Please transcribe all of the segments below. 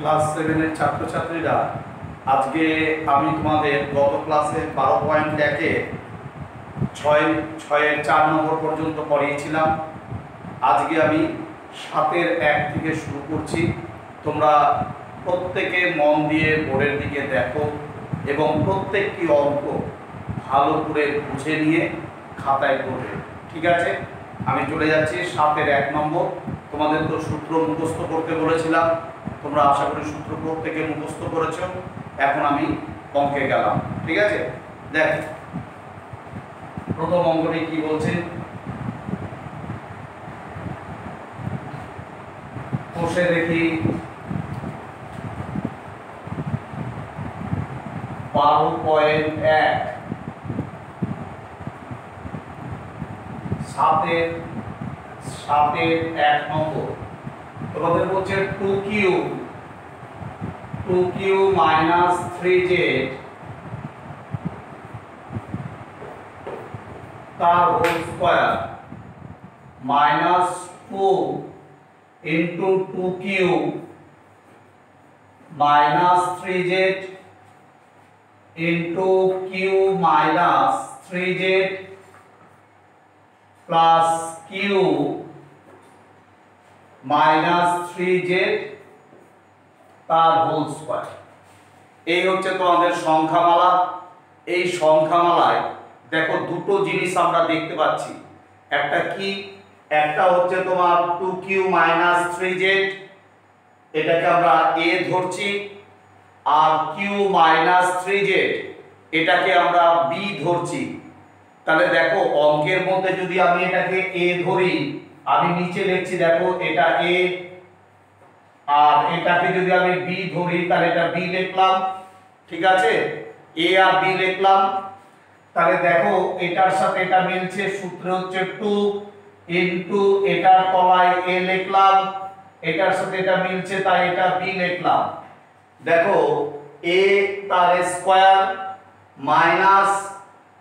Class 7 এর ছাত্রছাত্রীরা, আজকে আমি তোমাদের গত ক্লাসে 12.1 ছয়ের 4 নম্বর পর্যন্ত পড়িয়েছিলাম। আজকে আমি 7-এর 1 থেকে শুরু করছি। তোমরা প্রত্যেকে মন দিয়ে বোর্ডের দিকে দেখো এবং প্রত্যেকটি অঙ্ক ভালো করে বুঝে নিয়ে খাতায় করবে, ঠিক আছে? আমি চলে যাচ্ছি 7-এর 1 নম্বর। তোমাদের তো সূত্র মুখস্থ করতে বলেছিলাম, তোমরা আশা করি সূত্র প্রত্যেকে মুখস্থ করেছো। এখন আমি অঙ্কে গেলাম, ঠিক আছে? দেখ, প্রথম অঙ্কটি কি বলছে, বসে দেখি 12.1 7-এর 1 নম্বর। তোমাদের বলছে 2q minus 3z তার whole square minus 2 into 2q minus 3z into q minus 3z plus q minus 3z তার হোল স্কয়ার। এই হচ্ছে তোমাদের সংখ্যামালা। এই সংখ্যামালায় দেখো দুটো জিনিস আমরা দেখতে পাচ্ছি। একটা কি, একটা হচ্ছে তোমার 2q minus 3z, এটাকে আমরা a ধরছি, আর q minus 3z এটাকে আমরা b ধরছি। তাহলে দেখো অঙ্কের মধ্যে যদি আমি এটাকে a ধরি, আমি নিচে লিখছি, দেখো এটা a, আর এটাকে যদি আমি b ধরি তাহলে এটা b লিখলাম, ঠিক আছে? a আর b লিখলাম। তাহলে দেখো এটার সাথে এটা মিলছে, সূত্র হচ্ছে 2 ইনটু এটার তলায় a লিখলাম, এটার সাথে এটা মিলছে তাই এটা b লিখলাম। দেখো a তার square minus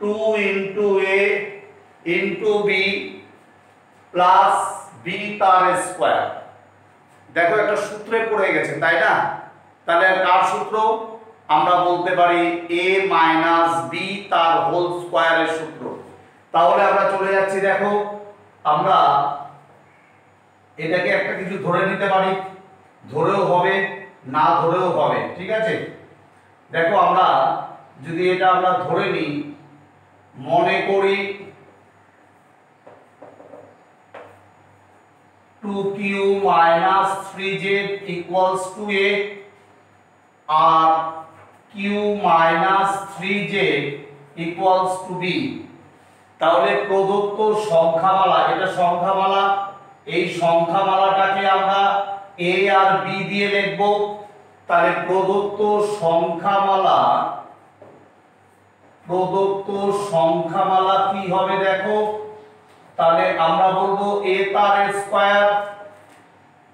2 into a into b plus b তার স্কয়ার। দেখো একটা সূত্রে পড়ে গেছে, তাই না? তাহলে কার সূত্র? আমরা বলতে পারি a মাইনাস b তার হোল স্কয়ারের সূত্র। তাহলে আমরা চলে যাচ্ছি, দেখো আমরা এটাকে একটা কিছু ধরে নিতে পারি, ধরেও হবে না ধরেও হবে, ঠিক আছে? দেখো আমরা যদি এটা আমরা ধরে নিই, মনে করি 2q minus 3z equals to a R q minus 3z equals to b। তাহলে প্রদত্ত সংখ্যামালা, এটা সংখ্যামালা, এই সংখ্যামালাটাকে আমরা a আর b দিয়ে লিখব। তাহলে প্রদত্ত সংখ্যামালা কি হবে দেখো, তাহলে আমরা বলবো a তার square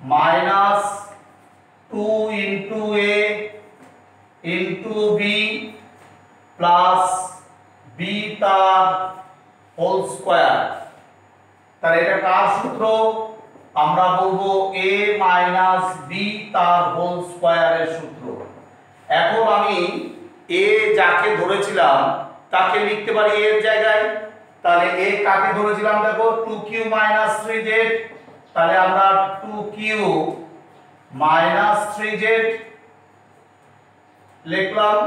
minus 2 into a into b plus b তার হোল স্কয়ার। তাহলে এটা কার সূত্র? আমরা বলবো a মাইনাস b তার হোল স্কয়ারের সূত্র। এখন আমি a যাকে ধরেছিলাম তাকে লিখতে পারি a এর জায়গায়। তাহলে a কাকে ধরেছিলাম, দেখো 2q minus 3z, তাহলে আমরা 2q minus 3z লিখলাম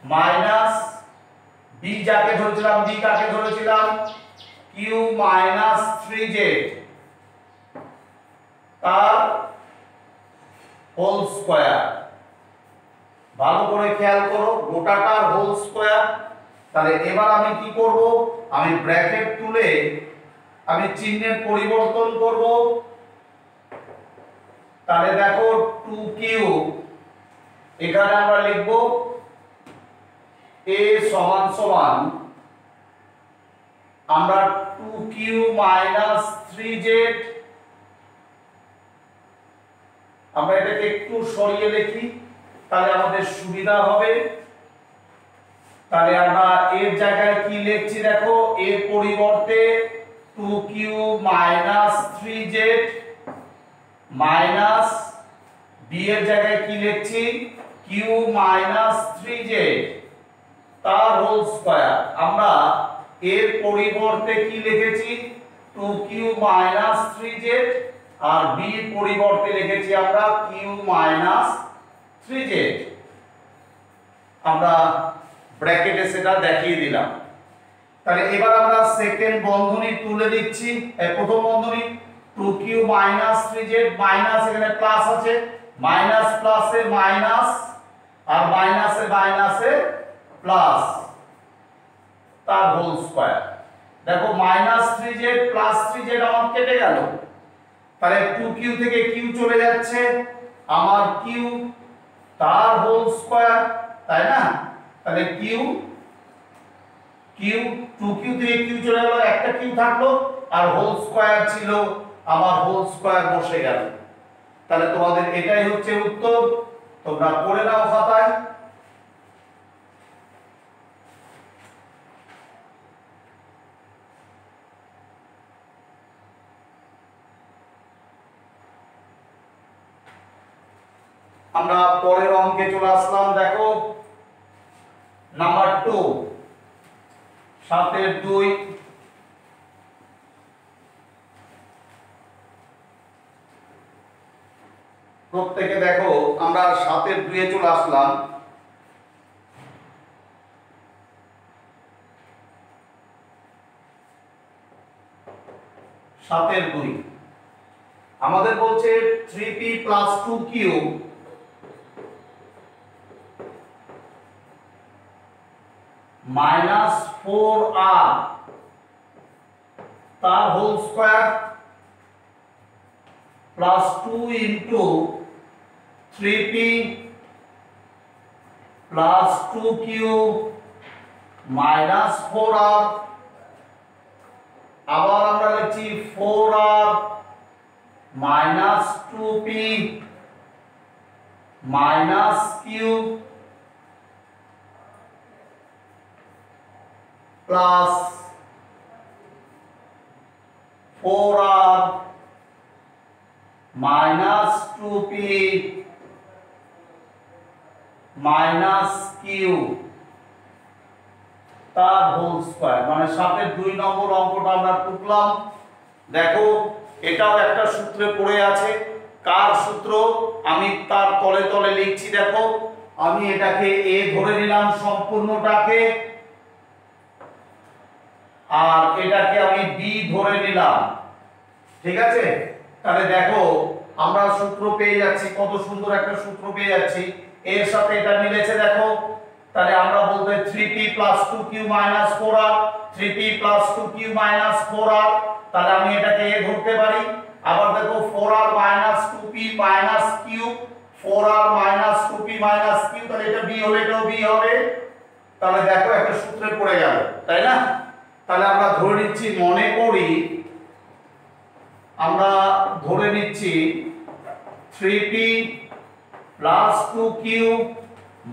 মাইনাস b যাকে ধরেছিলাম, b কাকে ধরেছিলাম, q minus 3z তার হোল স্কয়ার। ভালো করে খেয়াল করো, গোটাটার হোল স্কয়ার। তাহলে এবার আমি কি করব, আমি ব্র্যাকেট তুলে আমি চিহ্নের পরিবর্তন করব। তাহলে দেখো 2q এখানে আমরা লিখব a সমান সমান আমরা 2q minus 3z, আমরা এটাকে একটু সরিয়ে লিখি তাহলে আমাদের সুবিধা হবে। তাহলে আমরা এর জায়গায় কি লিখছি, দেখো এর পরিবর্তে 2q minus 3z minus b B এর জায়গায় কি লিখছি কিউ মাইনাস 3z তার হোল স্কয়ার। আমরা এর পরিবর্তে কি লিখেছি 2q মাইনাস 3z আর বি পরিবর্তে লিখেছি আমরা q মাইনাস 3z। আমরা ব্র্যাকেটে সেটা দেখিয়ে দিলাম। তাহলে এবার আমরা সেকেন্ড বন্ধনী তুলে দিচ্ছি। প্রথম বন্ধনী 2q মাইনাস 3z মাইনাস এখানে প্লাস আছে মাইনাস প্লাসে মাইনাস আর মাইনাসে মাইনাসে প্লাস তার হোল স্কয়ার। দেখো মাইনাস 3z প্লাস 3z আমার কেটে গেল, তাহলে 2q থেকে q চলে যাচ্ছে আমার q তার হোল স্কয়ার, তাই না? তাহলে q 2q থেকে q চলে গেল, একটা q থাকলো আর হোল স্কয়ার ছিল আমার হোল স্কয়ার বসে গেল। তাহলে তোমাদের এটাই হচ্ছে উত্তর, তোমরা পড়ে নাও খাতায়। আমরা পরের অঙ্কে চলে আসলাম। দেখো নাম্বার 2 7 এর 2। প্রত্যেকে দেখো আমরা 7 এর 2 এ চলে আসলাম। সাতের 2 আমাদের বলছে 3p plus 2q minus 4r তার whole square plus 2 into 3p plus 2q minus 4r। আবার আমরা লিখছি 4r minus 2p minus q plus 4r minus 2p minus q তার হোল স্কয়ার। মানে 7 এর 2 নম্বর অঙ্কটা আমরা টুকলাম। দেখো এটাও একটা সূত্রে পড়ে আছে। কার সূত্র আমি তার তলে তলে লিখছি। দেখো আমি এটাকে a ধরে নিলাম সম্পূর্ণটাকে, আর এটাকে আমি b ধরে নিলাম, ঠিক আছে? তাহলে দেখো আমরা সূত্র পেয়ে যাচ্ছি, কত সুন্দর একটা সূত্র পেয়ে যাচ্ছি, এর সাথে এটা মিলেছে। দেখো তাহলে আমরা বলতে 3p plus 2q minus 4r 3p plus 2q minus 4r, তাহলে আমি এটাকে a ধরতে পারি। আবার দেখো 4r minus 2p minus q 4r minus 2p minus q, তাহলে এটা b হলে এটাও b হবে। তাহলে দেখো একটা সূত্রে পড়ে গেল, তাই না? তাহলে আমরা ধরে নিচ্ছি, মনে করি আমরা ধরে নিচ্ছি 3p plus 2q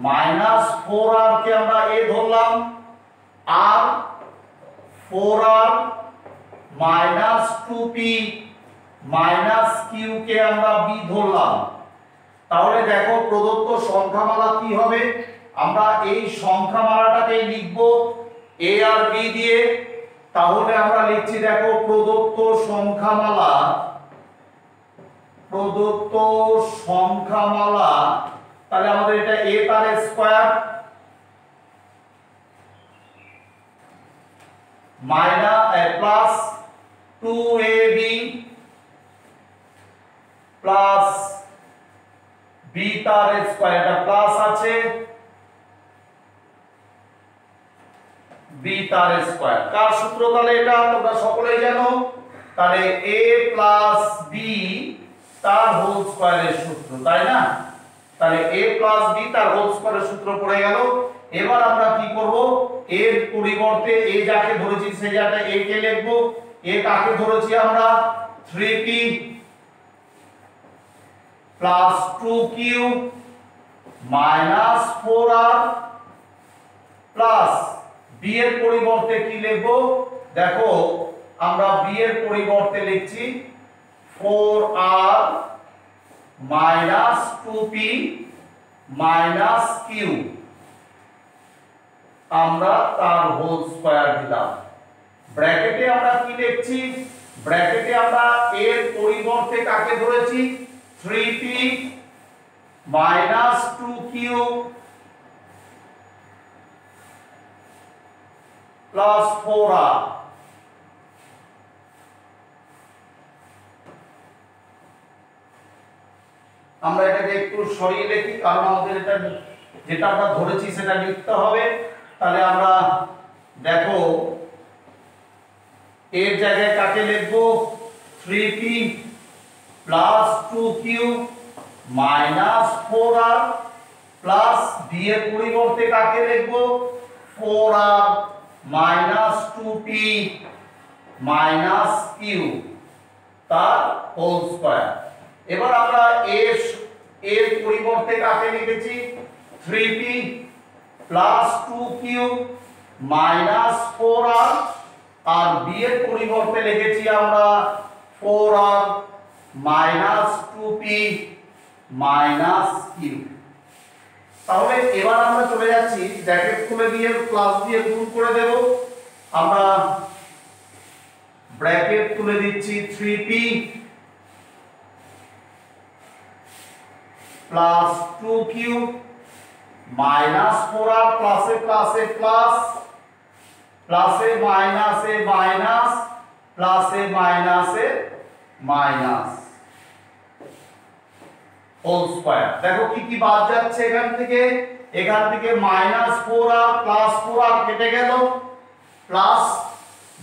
minus 4r কে আমরা a ধরলাম, আর 4r minus 2p minus q কে আমরা b ধরলাম। তাহলে দেখো প্রদত্ত সংখ্যামালা কি হবে, আমরা এই সংখ্যামালাটাকে লিখব a আর b দিয়ে। তাহলে আমরা লিখছি, দেখো প্রদত্ত সংখ্যামালা তাহলে আমাদের এটা a তার square minus plus 2ab plus b তার স্কয়ার, এটা প্লাস আছে b তার স্কয়ার। কার সূত্র তাহলে এটা তোমরা সকলেই জানো, তাহলে a প্লাস b তার হোল স্কয়ারের সূত্র, তাই না? তাহলে a প্লাস b তার হোল স্কয়ারের সূত্র পড়ে গেল। এবার আমরা কি করব, এর পরিবর্তে a যাকে ধরেছি সেই জায়গায় a কে লিখব। a কাকে ধরেছি আমরা 3p plus 2q minus 4r plus b এর পরিবর্তে কি লিখব, দেখো আমরা b এর পরিবর্তে লিখছি 4r minus 2p minus Q আমরা তার হোল স্কয়ার দিলাম। ব্র্যাকেটে আমরা কি লিখছি? ব্র্যাকেটে আমরা এর পরিবর্তে কাকে ধরেছি? 3p minus 2q plus 4r। আমরা এটাকে একটু সরিয়ে লিখি, কারণ আমাদের এটা যেটা আমরা ধরেছি সেটা লিখতে হবে। তাহলে আমরা দেখো এর জায়গায় কাকে লিখবো? 3p plus 2q minus 4r plus b এর পরিবর্তে কাকে লিখবো? 4r minus 2p minus q তার হোল স্কয়ার। এবার আমরা এর পরিবর্তে কাকে লিখেছি? 3p plus 2q minus 4r আর b এর পরিবর্তে লিখেছি আমরা 4r minus 2p minus q। তাহলে এবার আমরা চলে যাচ্ছি ব্র্যাকেট খুলে দিয়ে প্লাস দিয়ে গুণ করে দেব। আমরা ব্র্যাকেট তুলে দিচ্ছি 3p plus 2q minus 4r প্লাসে প্লাসে প্লাস প্লাসে মাইনাসে মাইনাস প্লাসে মাইনাসে মাইনাস হোল স্কয়ার। দেখো কি কি বাদ যাচ্ছে এখান থেকে? এখান থেকে মাইনাস 4r প্লাস 4r কেটে গেল, প্লাস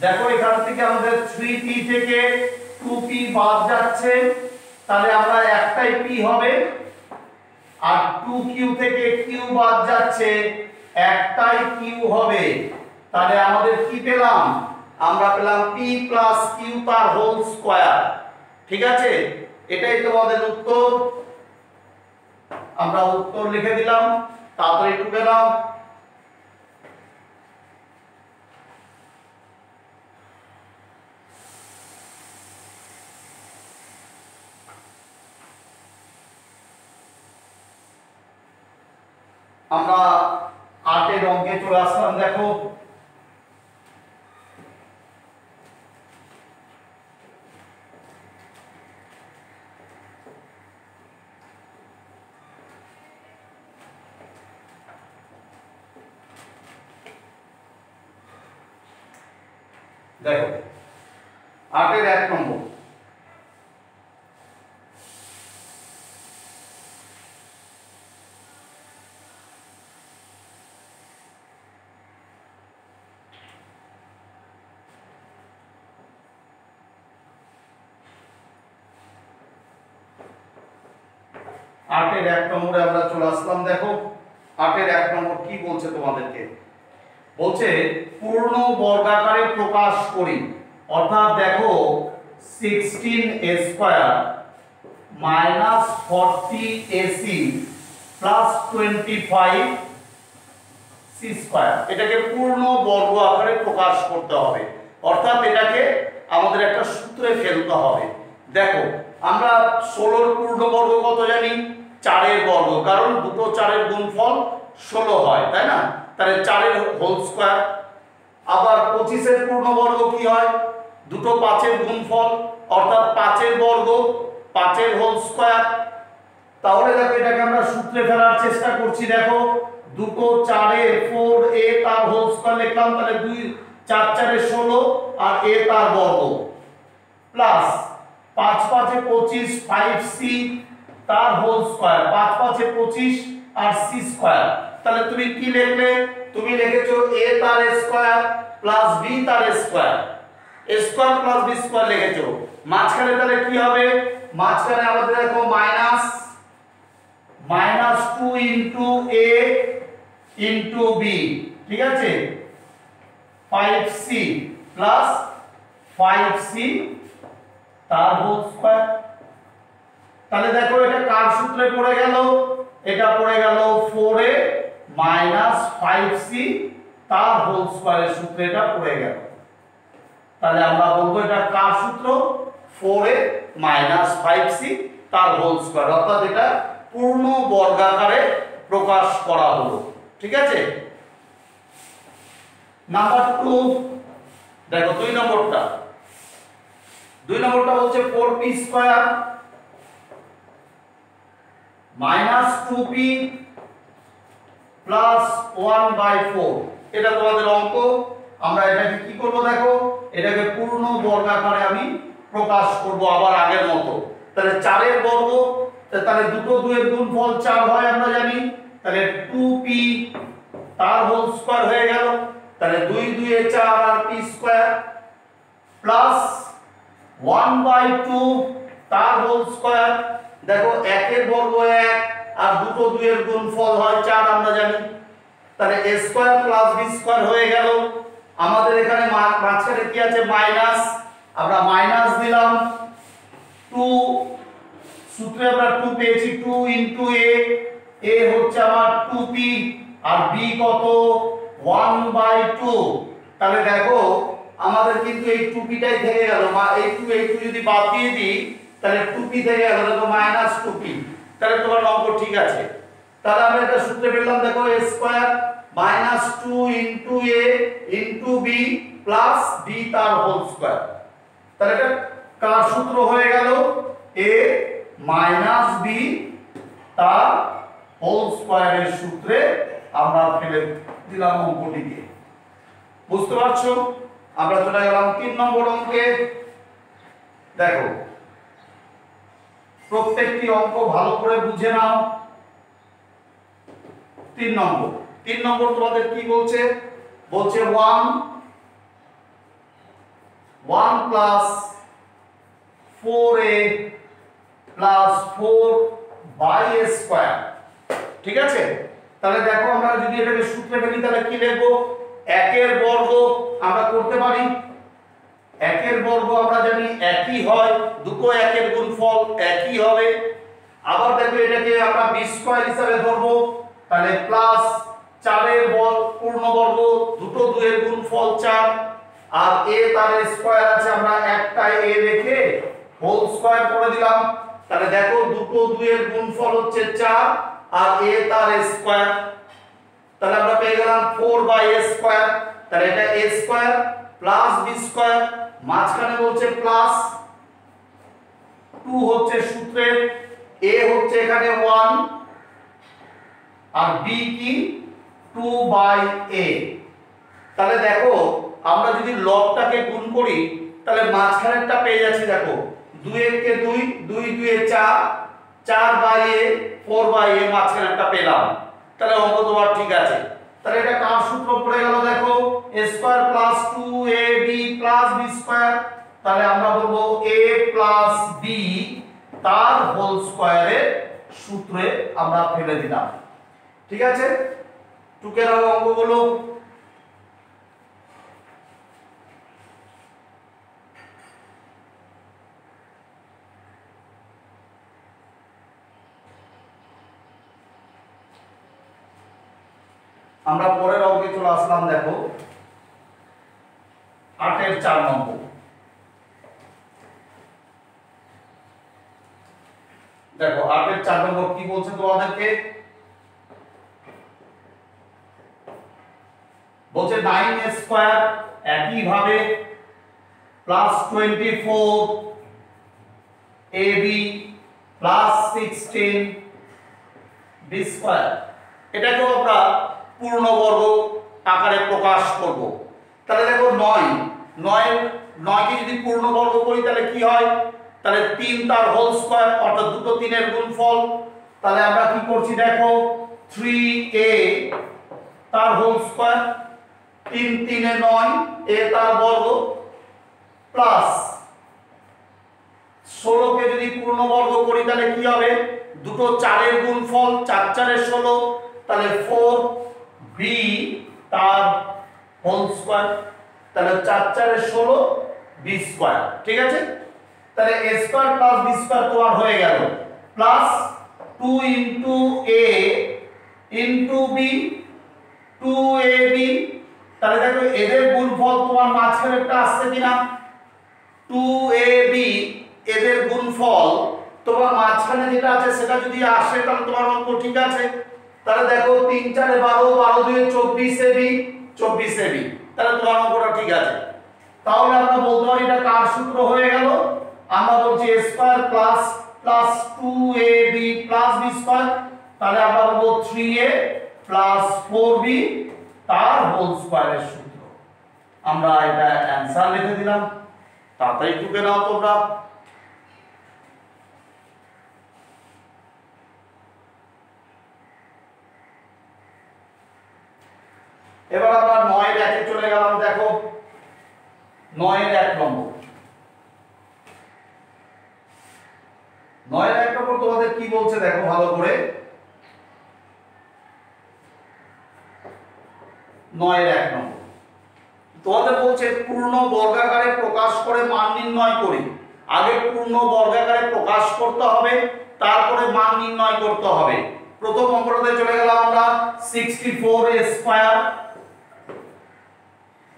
দেখো এখান থেকে আমাদের 3p থেকে 2p বাদ যাচ্ছে, তাহলে আমরা একটাই p হবে। আর 2q থেকে q বাদ যাচ্ছে, একটাই q হবে। তাহলে আমাদের কি পেলাম? আমরা পেলাম p প্লাস q তার হোল স্কয়ার। ঠিক আছে, এটাই তোমাদের উত্তর। আমরা উত্তর লিখে দিলাম, তাড়াতাড়ি টুকে দাও। আমরা 8 এর অঙ্কে চলে আসলাম। দেখো দেখো 8 এর 1 নম্বর। আটের 1 নম্বরে আমরা চলে আসলাম। দেখো 8 এর 1 নম্বর কি বলছে তোমাদেরকে? বলছে পূর্ণ বর্গাকারে প্রকাশ করি। অর্থাৎ দেখো 16a square minus 40ac plus 25c square, এটাকে পূর্ণ বর্গ আকারে প্রকাশ করতে হবে। অর্থাৎ এটাকে আমাদের একটা সূত্রে ফেলতে হবে। দেখো আমরা 16 এর পূর্ণবর্গ কত জানি? 4 এর বর্গ, কারণ দুটো 4 এর গুণফল 16 হয়, তাই না? তাহলে 4 এর হোল স্কয়ার। আবার 25 এর পূর্ণবর্গ কি হয়? দুটো 5 এর গুণফল, অর্থাৎ 5 এর বর্গ, 5 এর হোল স্কয়ার। তাহলে দেখো এটাকে আমরা সূত্রে ফেলার চেষ্টা করছি। দেখো দুটো 4 এর 4a তার হোল স্কয়ার লিখলাম, তাহলে 2 4 4 এর 16 আর a তার বর্গ, প্লাস 5 5 এ 25 5c তার হোল স্কয়ার, 5 5 এ 25 আর c স্কয়ার। তাহলে তুমি কি লিখলে? তুমি লিখেছো a তার স্কয়ার প্লাস b তার square, a square plus b square লিখেছো। মাঝখানে তাহলে কি হবে? মাঝখানে আমাদের দেখো minus 2 into a into b, ঠিক আছে, 5c প্লাস 5c তার হোল স্কয়ার। তাহলে দেখো এটা কার সূত্রে পড়ে গেল? এটা পড়ে গেল 4a মাইনাস 5c তার হোল স্কয়ারের সূত্রে এটা পড়ে গেল। তাহলে আমরা বলবো এটা কার সূত্র? 4a মাইনাস 5c তার হোল স্কয়ার, অর্থাৎ এটা পূর্ণ বর্গাকারে প্রকাশ করা হলো। ঠিক আছে, নাম্বার 2 দেখো 2 নম্বরটা হচ্ছে 4p square minus 2p plus 1/4। এটা তোমাদের অঙ্ক। আমরা এটাকে কি করব দেখো, এটাকে পূর্ণ বর্গাকারে আমি প্রকাশ করব আবার আগের মতো। তাহলে 4 এর বর্গ, তাহলে দুটো 2 এর গুণফল 4 হয় আমরা জানি, তাহলে 2p তার হোল স্কয়ার হয়ে গেল, তাহলে 2 2 এ 4 আর p স্কয়ার প্লাস 1/2 তার হোল স্কয়ার। দেখো 1 এর বর্গ 1 আর দুটো 2 এর গুণফল হয় 4 আমরা জানি, তাহলে a square plus b square হয়ে গেল। আমাদের এখানে মাঝখানে কি আছে মাইনাস, আমরা মাইনাস দিলাম 2, সূত্রে আমরা 2 পেয়েছি, 2 a হচ্ছে আমার 2p আর b কত 1/2। তাহলে দেখো আমাদের কিন্তু এই 2p টাই থেকে গেল, এই 2 যদি বাদ দিয়ে দিই তাহলে 2p থেকে গেল, দেখো মাইনাস 2p। তাহলে তোমার অঙ্ক ঠিক আছে। তাহলে আমরা এটা সূত্রে পেলাম, দেখো a square minus 2 a b plus b তার হোল স্কয়ার। তাহলে এটা কার সূত্র হয়ে গেল, a মাইনাস b তার হোল স্কয়ারের সূত্রে আমরা ফেলে দিলাম অঙ্কটিকে। বুঝতে পারছো? আমরা চলে গেলাম 3 নম্বর অঙ্কে। দেখো প্রত্যেকটি অঙ্ক ভালো করে বুঝে নাও। 3 নম্বর তোমাদের কি বলছে, 1 plus 4a plus 4 a square. ঠিক আছে, তাহলে দেখো আমরা যদি এটাকে সূত্রে ফেলি তাহলে কি লিখবো, 1 এর বর্গ আমরা করতে পারি, 1 এর বর্গ আমরা জানি একই হয়, দুটো 1 এর গুণফল একই হবে। আবার দেখো এটাকে আমরা b স্কয়ার হিসাবে ধরবো, তাহলে প্লাস 4 এর পূর্ণ বর্গ, দুটো 2 এর গুণফল 4 আর a তার স্কয়ার আছে, আমরা একটা a রেখে হোল স্কয়ার করে দিলাম। তাহলে দেখো দুটো 2 এর গুণফল হচ্ছে 4 আর a তার স্কয়ার, তাহলে আমরা পেয়ে গেলাম 4/a স্কয়ার। তাহলে এটা a square plus b square, মাঝখানে বলছে প্লাস 2 হচ্ছে সূত্রের, a হচ্ছে এখানে 1 আর b কি 2/a। তাহলে দেখো আমরা যদি লবটাকে গুণ করি তাহলে মাঝখানেরটা পেয়ে যাচ্ছি, দেখো 2 এর কে 2, 2 2 এ 4, 4/a 4/a মাঝখানেরটা পেলাম। তাহলে অঙ্ক তোমার ঠিক আছে। তাহলে এটা কার সূত্র পড়ে গেল, দেখো a square plus 2ab plus b square. তাহলে আমরা বলবো a প্লাস b তার হোল স্কয়ারের সূত্রে আমরা ফেলে দিলাম। ঠিক আছে, টুকে দাও অঙ্কগুলো। আমরা পরের অঙ্কে চলে আসলাম, দেখো 8 এর 4 নম্বর। দেখো 8 এর 4 নম্বর কি বলছে তোমাদেরকে, বলছে 9a স্কয়ার একই ভাবে plus 24 ab plus 16 b square. এটাকেও আমরা পূর্ণবর্গ আকারে প্রকাশ করব। তাহলে দেখো 9 কে যদি পূর্ণবর্গ করি তাহলে কি হয়, তাহলে 3 তার হোল স্কয়ার, অর্থাৎ দুটো 3 এর গুণফল। তাহলে আমরা কি করছি দেখো 3a তার হোল স্কয়ার, 3 3 এ 9 a তার বর্গ প্লাস 16 কে যদি পূর্ণবর্গ করি তাহলে কি হবে, দুটো 4 এর গুণফল, 4 4 এ 16, তাহলে 4b তার হোল স্কয়ার। তাহলে 4 4 এ 16 b স্কয়ার। ঠিক আছে, তাহলে a square plus b square তো আর হয়ে গেল, প্লাস 2 a b 2ab। তাহলে দেখো এদের গুণফল তোমার মাঝখানেরটা আসছে কিনা, 2ab এদের গুণফল তোমার মাঝখানে যেটা আছে সেটা যদি আসে তাহলে তোমার অঙ্ক ঠিক আছে। তাহলে দেখো 3 4 12, 12 2 24 এবি, 24 এবি, তাহলে তোমার অঙ্কটা ঠিক আছে। তাহলে আমরা বলতে পারি এটা কার সূত্র হয়ে গেল? আমরা বলছি a square plus plus 2ab plus b square, তাহলে আমরা বলবো 3a প্লাস 4b তার হোল স্কয়ারের সূত্র। আমরা এটা অ্যানসার লিখে দিলাম, তাড়াতাড়ি টুকে নাও তোমরা। এবার আমরা 9 এর 1 এ চলে গেলাম। দেখো 9 এর 1 নম্বর, 9 এর 1 নম্বর তোমাদের কি বলছে দেখো ভালো করে। 9 এর 1 নম্বর তোমাদের বলছে পূর্ণ বর্গাকারে প্রকাশ করে মান নির্ণয় করি। আগে পূর্ণ বর্গাকারে প্রকাশ করতে হবে, তারপরে মান নির্ণয় করতে হবে। প্রথম অঙ্কটাতে চলে গেলাম আমরা। 64a square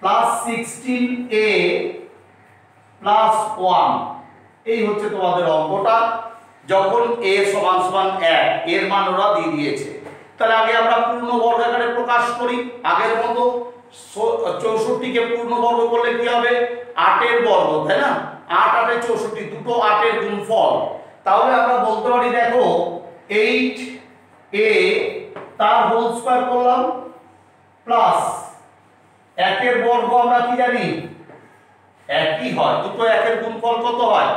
plus 16a plus 1, এই হচ্ছে তোমাদের অঙ্কটা। যখন a সমান সমান 1, এর মান ওরা দিয়ে দিয়েছে, তাহলে আগে আমরা পূর্ণ বর্গাকারে প্রকাশ করি। আগের মতো 64 কে পূর্ণ বর্গ করলে কি হবে? 8 এর বর্গ, তাই না? 8 8 এ 64, দুটো 8 এর গুণফল। তাহলে আমরা বলতে পারি দেখো 8a তার হোল স্কয়ার করলাম প্লাস 1 এর বর্গ আমরা কি জানি একই হয়, দুটো 1 এর গুণফল কত হয়?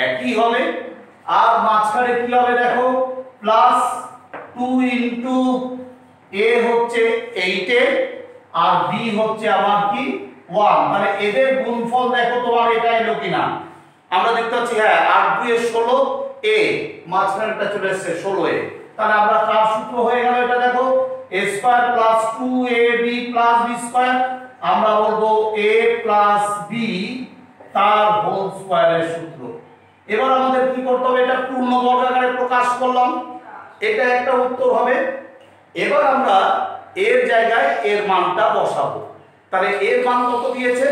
একই হবে। আর মাঝখানে কি হবে দেখো প্লাস 2 ইনটু a হচ্ছে 8 এর আর b হচ্ছে আমার কি 1, মানে এদের গুণফল দেখো তোমার এটা এলো কিনা। আমরা দেখতে পাচ্ছি হ্যাঁ 8 2 এ 16, a মাঝখানেটা চলে এসেছে 16 এ। তাহলে আমরা কার সূত্র হয়ে গেল এটা দেখো a square plus 2ab plus b square, আমরা বলবো a প্লাস b তার হোল স্কয়ারের সূত্র। এবার আমাদের কি করতে হবে? এটা পূর্ণ বর্গাকারে প্রকাশ করলাম, এটা একটা উত্তর হবে। এবার আমরা এর জায়গায় এর মানটা বসাবো। তাহলে এর মান কত দিয়েছে?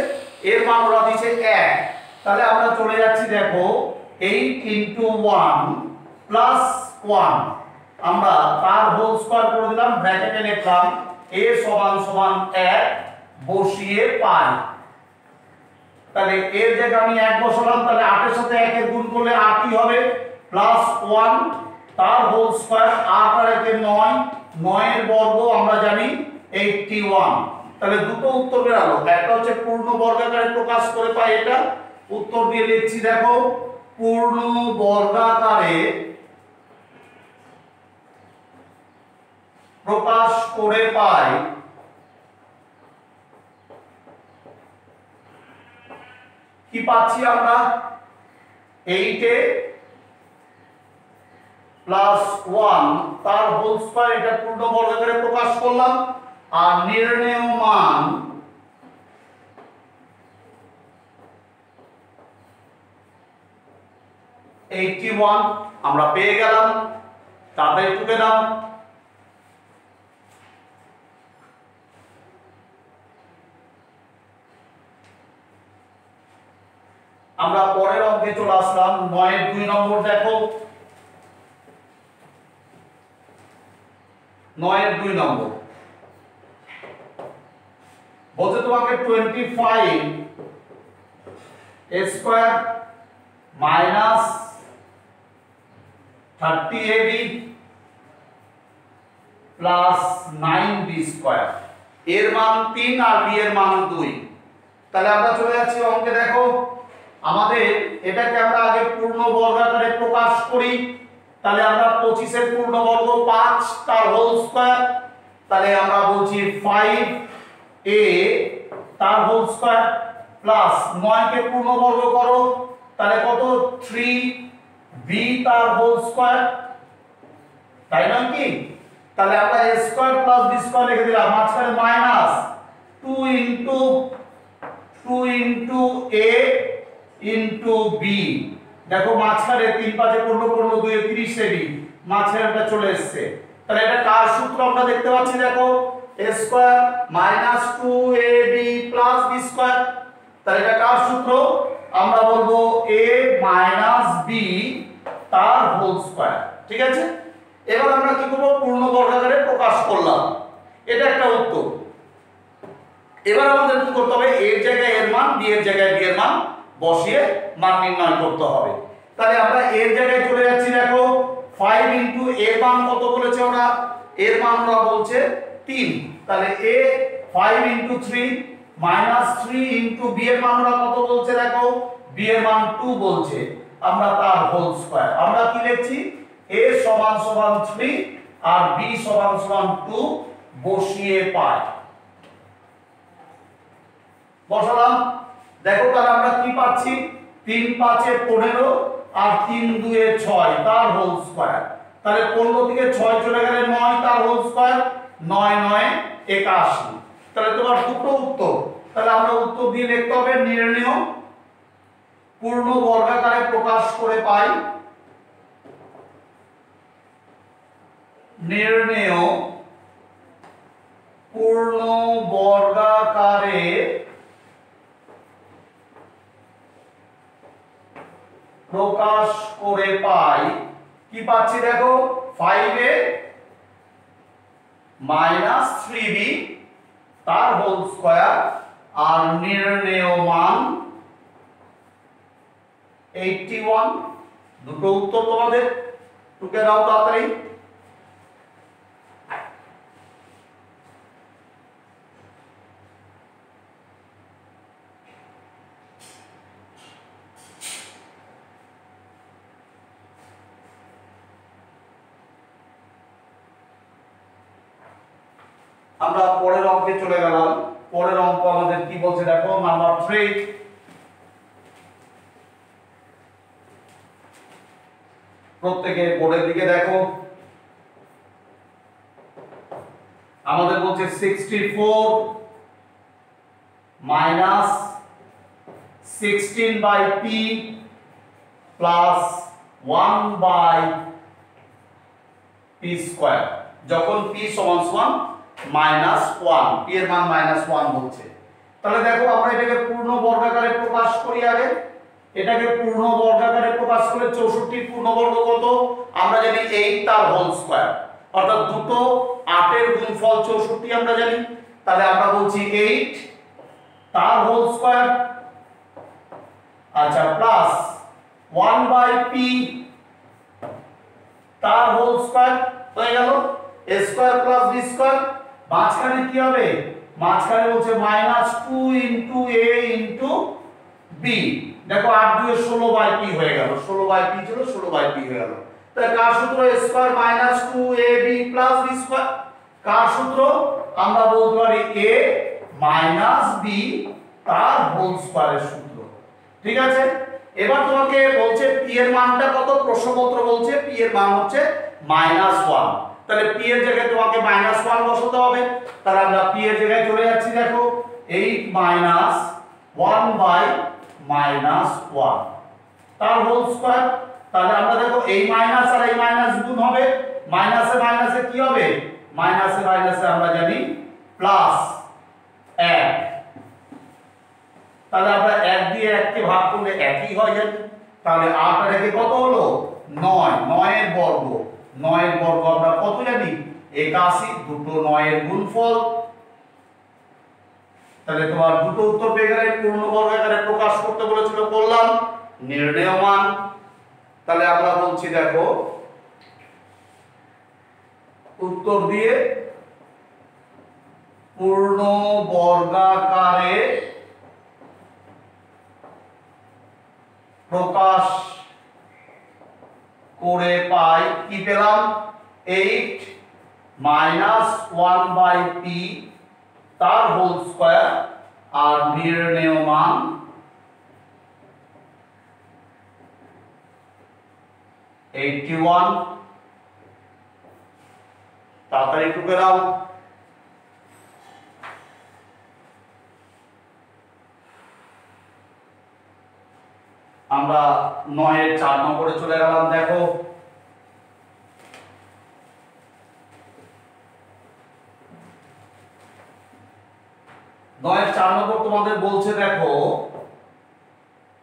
এর মান ওরা দিয়েছে 1, তাহলে আমরা চলে যাচ্ছি দেখো 8 ইনটু 1 প্লাস 1, আমরা তার হোল স্কয়ার করে দিলাম, ব্র্যাকেটে লিখলাম a সমান সমান 1 বসিয়ে পাই। তাহলে এর জায়গায় আমি 1 বসালাম, তাহলে 8 এর সাথে 1 এর গুণ করলে 8ই হবে প্লাস 1 তার হোল স্কয়ার। 8 আর 1 এর 9, 9 এর বর্গ আমরা জানি 81। তাহলে দুটো উত্তর বের হলো, একটা হচ্ছে পূর্ণ বর্গাকারে প্রকাশ করে পাই, এটা উত্তর দিয়ে লিখছি দেখো পূর্ণ বর্গাকারে প্রকাশ করে পাই কি পাচ্ছি আমরা 8a প্লাস 1 তার হোল স্কয়ার, এটা পূর্ণ বর্গাকারে প্রকাশ করলাম। আর নির্ণেয় মান আমরা পেয়ে গেলাম, তাড়াতাড়ি টুকে দাও। আমরা পরের অঙ্কে চলে আসলাম। 9 এর 2 নম্বর দেখো, 9 এর 2 নম্বর বলতে তোমাকে 25 a square minus 30ab plus 9b square, এর মান 3 আর b এর মান 2। তাহলে আমরা চলে যাচ্ছি অঙ্কে। দেখো আমাদের এটাকে আমরা আগে পূর্ণ বর্গাকারে প্রকাশ করি, তাহলে আমরা 25 এর পূর্ণ বর্গ 5 তার হোল স্কয়ার, তাহলে আমরা বলছি 5a তার হোল স্কয়ার প্লাস 9 কে পূর্ণ বর্গ করো, তাহলে কত 3b তার হোল স্কয়ার, তাই না কি? তাহলে আমরা a square plus b square লিখে দিলাম, মাঝখানে minus 2 into a into b। দেখো মাঝখানে 3 5 এ 15 15 2 এ 30 এ b, মাঝখানেটা চলে এসেছে। তাহলে এটা কার সূত্র আমরা দেখতে পাচ্ছি দেখো a square minus 2ab plus b square. তাহলে এটা কার সূত্র? আমরা বলবো a মাইনাস b তার হোল স্কয়ার। ঠিক আছে, এবার আমরা কি করব, পূর্ণ বর্গাকারে প্রকাশ করলাম, এটা একটা উত্তর। এবার আমাদের কি করতে হবে, এর জায়গায় এর মান, বি এর জায়গায় বি এর মান বসিয়ে মান নির্ণয় করতে হবে। তাহলে আমরা এর জায়গায় চলে যাচ্ছি, দেখো 5 ইনটু এর মান কত বলেছে ওরা, এর মান ওরা বলছে 3। তাহলে এ 5 ইনটু 3 মাইনাস 3 ইনটু বি এর মান ওরা কত বলছে, দেখো বি এর মান 2 বলছে, আমরা তার হোল স্কয়ার। আমরা কি লিখছি, a সমান সমান 3 আর b সমান সমান 2 বসিয়ে পাই, বসালাম। দেখো তাহলে আমরা কি পাচ্ছি, 3 5 এ 15 আর 3 2 এ 6 তার হোল স্কয়ার। তাহলে 15 থেকে 6 চলে গেলে 9 তার হোল স্কয়ার, 9 9 81। তাহলে তোমার দুটো উত্তর। তাহলে আমরা উত্তর দিয়ে লিখতে হবে, নির্ণেয় পূর্ণ বর্গাকারে প্রকাশ করে পাই, নির্ণেয় পূর্ণ বর্গাকারে প্রকাশ করে পাই। কি পাচ্ছি দেখো, 5a মাইনাস 3b তার হোল স্কয়ার আর নির্ণেয় মান 81। দুটো উত্তর তোমাদের, টুকে দাও তাড়াতাড়ি। আমরা পরের অঙ্কে চলে গেলাম। পরের অঙ্ক আমাদের কি বলছে দেখো, নাম্বার 3। প্রত্যেকে বোর্ডের দিকে দেখো, আমাদের বলছে 64 minus 16 by p plus 1 by p square, যখন p সমান সমান -1, p এর মান -1 বলছে। তাহলে দেখো আমরা এটাকে পূর্ণ বর্গাকারে প্রকাশ করি আগে। এটাকে পূর্ণ বর্গাকারে প্রকাশ করে 64 পূর্ণবর্গ কত, আমরা জানি 8 তার হোল স্কয়ার, অর্থাৎ দুটো 8 এর গুণফল 64 আমরা জানি। তাহলে আমরা বলছি 8 তার হোল স্কয়ার, আচ্ছা প্লাস 1 বাই p তার হোল স্কয়ার হয়ে গেল, a square plus b square. মাঝখানে কি হবে, মাঝখানে বলছে -2 ইনটু a ইনটু b। দেখো 8 2 এ 16 বাই p হয়ে গেল, 16 বাই p ছিল 16 বাই p হয়ে গেল। তাহলে কার সূত্র, a square minus 2ab plus b square. কার সূত্র, আমরা বলতে পারি a মাইনাস b তার হোল স্কয়ারের সূত্র। ঠিক আছে, এবার তোমাকে বলছে p এর মানটা কত, প্রশ্নপত্র বলছে p এর মান হচ্ছে -1। তাহলে p এর জায়গায় তোমাকে -1 বসাতে হবে। তাহলে আমরা p এর জায়গায় চলে যাচ্ছি, দেখো 8 মাইনাস 1 বাই -1 তার হোল স্কয়ার। তাহলে আমরা দেখো এই মাইনাস আর এই মাইনাস গুণ হবে, মাইনাসে মাইনাসে কি হবে, মাইনাসে মাইনাসে আমরা জানি প্লাস 1। তাহলে আমরা 1 দিয়ে 1 কে ভাগ করলে একই হয় জানি। তাহলে 8 আর 1 কত হলো, 9, 9 এর বর্গ, 9 এর বর্গ আমরা কত জানি, 81, দুটো 9 এর গুণফল। তাহলে তোমার দুটো উত্তর পেয়ে গেলে, পূর্ণ বর্গাকারে প্রকাশ করতে বলেছিল, করলাম, নির্ণেয় মান। তাহলে আমরা বলছি দেখো উত্তর দিয়ে পূর্ণ বর্গাকারে প্রকাশ করে পাই, কি পেলাম, 8 মাইনাস 1 বাই p তার হোল স্কয়ার আর নির্ণেয় মান 81। তাড়াতাড়ি টুকে দাও। আমরা 9 এর 4 নম্বরে চলে গেলাম, দেখো 9 এর 4 নম্বর তোমাদের বলছে, দেখো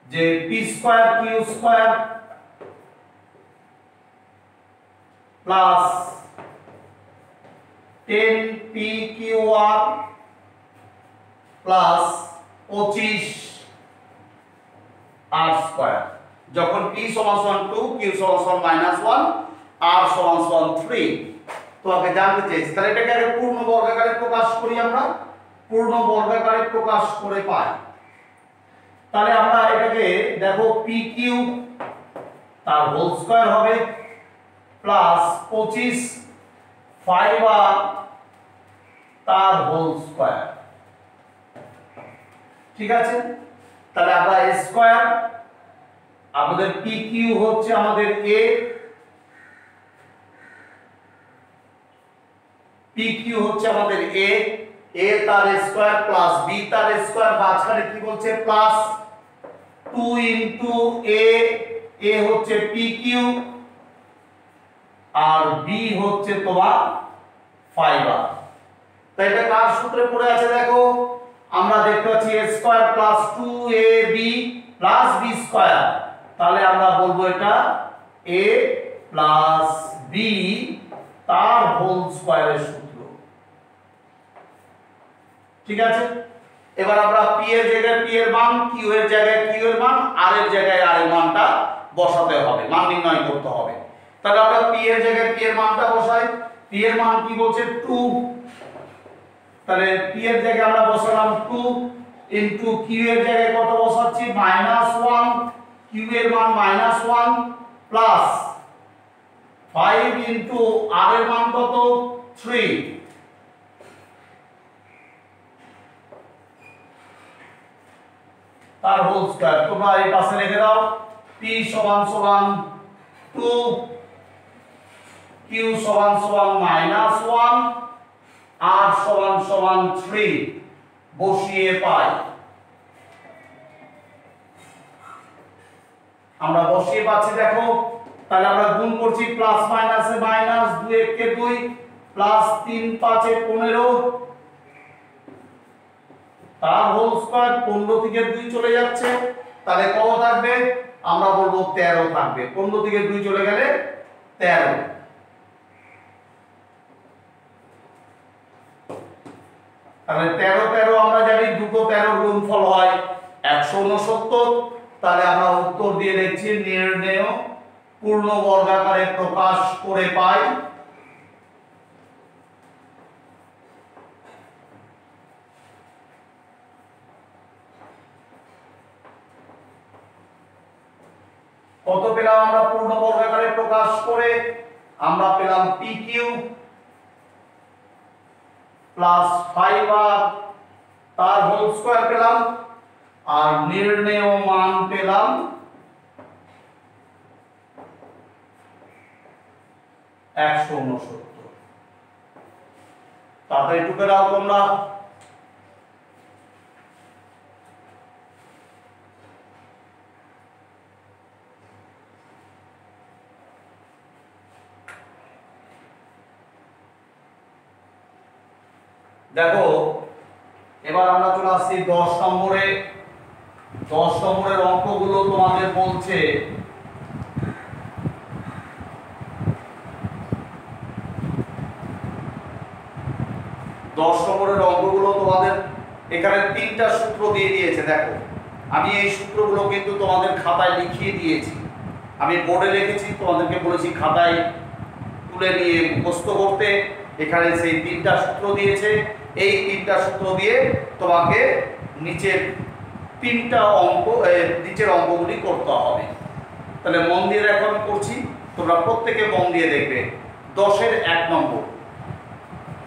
যে p square q square plus 10pqr plus 25r square. যখন p সমান 2, q সমান -1, r সমান 3 তোমাকে জানতে চাইছি, তাহলে এটাকে আগে পূর্ণ বর্গাকারে প্রকাশ করি। আমরা পূর্ণ বর্গাকারে প্রকাশ করে পাই, তাহলে আমরা এটাকে দেখো pq তার হোল স্কয়ার হবে প্লাস 25 5r তার হোল স্কয়ার। ঠিক আছে, তাহলে আমরা a স্কয়ার, আমাদের pq হচ্ছে আমাদের a, pq হচ্ছে আমাদের a তার স্কয়ার প্লাস b তার স্কয়ার, মাঝখানে কি বলছে প্লাস 2 ইনটু a হচ্ছে pq আর b হচ্ছে তোমার 5r। তাই এটা কার সূত্রে পড়ে আছে দেখো, আমরা দেখতে পাচ্ছি a square plus 2ab plus b square, তাহলে আমরা বলবো এটা a প্লাস b তার হোল স্কয়ারের সূত্র। ঠিক আছে, এবার আমরা p এর জায়গায় p এর মান, q এর জায়গায় q এর মান, r এর জায়গায় r এর মানটা বসাতে হবে, মান নির্ণয় করতে হবে। তাহলে আমরা p এর জায়গায় p এর মানটা বসাই। p এর মান কি বলছে 2, তাহলে p এর জায়গায় আমরা বসালাম 2 ইনটু q এর জায়গায় কত বসাচ্ছি -1, q এর মান -1 প্লাস 5 ইনটু r এর মান কত 3, তার হোল স্কয়ার। তোমরা এই পাশে লিখে দাও p সমান 2, q সমান -1, r সমান 3 বসিয়ে পাই। আমরা বসিয়ে পাচ্ছি দেখো, তাহলে আমরা গুণ করছি প্লাস মাইনাসে মাইনাস, 2 1 কে 2 প্লাস 3 5 এ 15, তার হোল স্কয়ার। 15 থেকে 2 চলে যাচ্ছে, তাহলে কত থাকবে আমরা বলবো 13 থাকবে। 15 থেকে 2 চলে গেলে 13। তাহলে 13 13 আমরা জানি দুটো 13 গুণফল হয় 169। তাহলে আমরা উত্তর দিয়ে লিখছি নির্ণেয় পূর্ণ বর্গাকারে প্রকাশ করে পাই কত পেলাম আমরা পূর্ণ বর্গাকারে প্রকাশ করে, আমরা পেলাম pq প্লাস 5r তার হোল স্কয়ার পেলাম, আর নির্ণেয় মান পেলাম 169। তাড়াতাড়ি টুকে দাও তোমরা। দেখো এবার আমরা চলে আসছি 10 নম্বরে। 10 নম্বরের অঙ্কগুলো তোমাদের বলছে এখানে 3টা সূত্র দিয়ে দিয়েছে। দেখো আমি এই সূত্রগুলো কিন্তু তোমাদের খাতায় লিখিয়ে দিয়েছি, আমি বোর্ডে লিখেছি, তোমাদেরকে বলেছি খাতায় তুলে নিয়ে মুখস্থ করতে। এখানে সেই 3টা সূত্র দিয়েছে, এই 3টা সূত্র দিয়ে তোমাকে নিচের 3টা অঙ্ক নিচের অঙ্কগুলি করতে হবে। তাহলে মন দিয়ে দেখো আমি করছি, তোমরা প্রত্যেকে মন দিয়ে দেখবে। 10-এর 1 নম্বর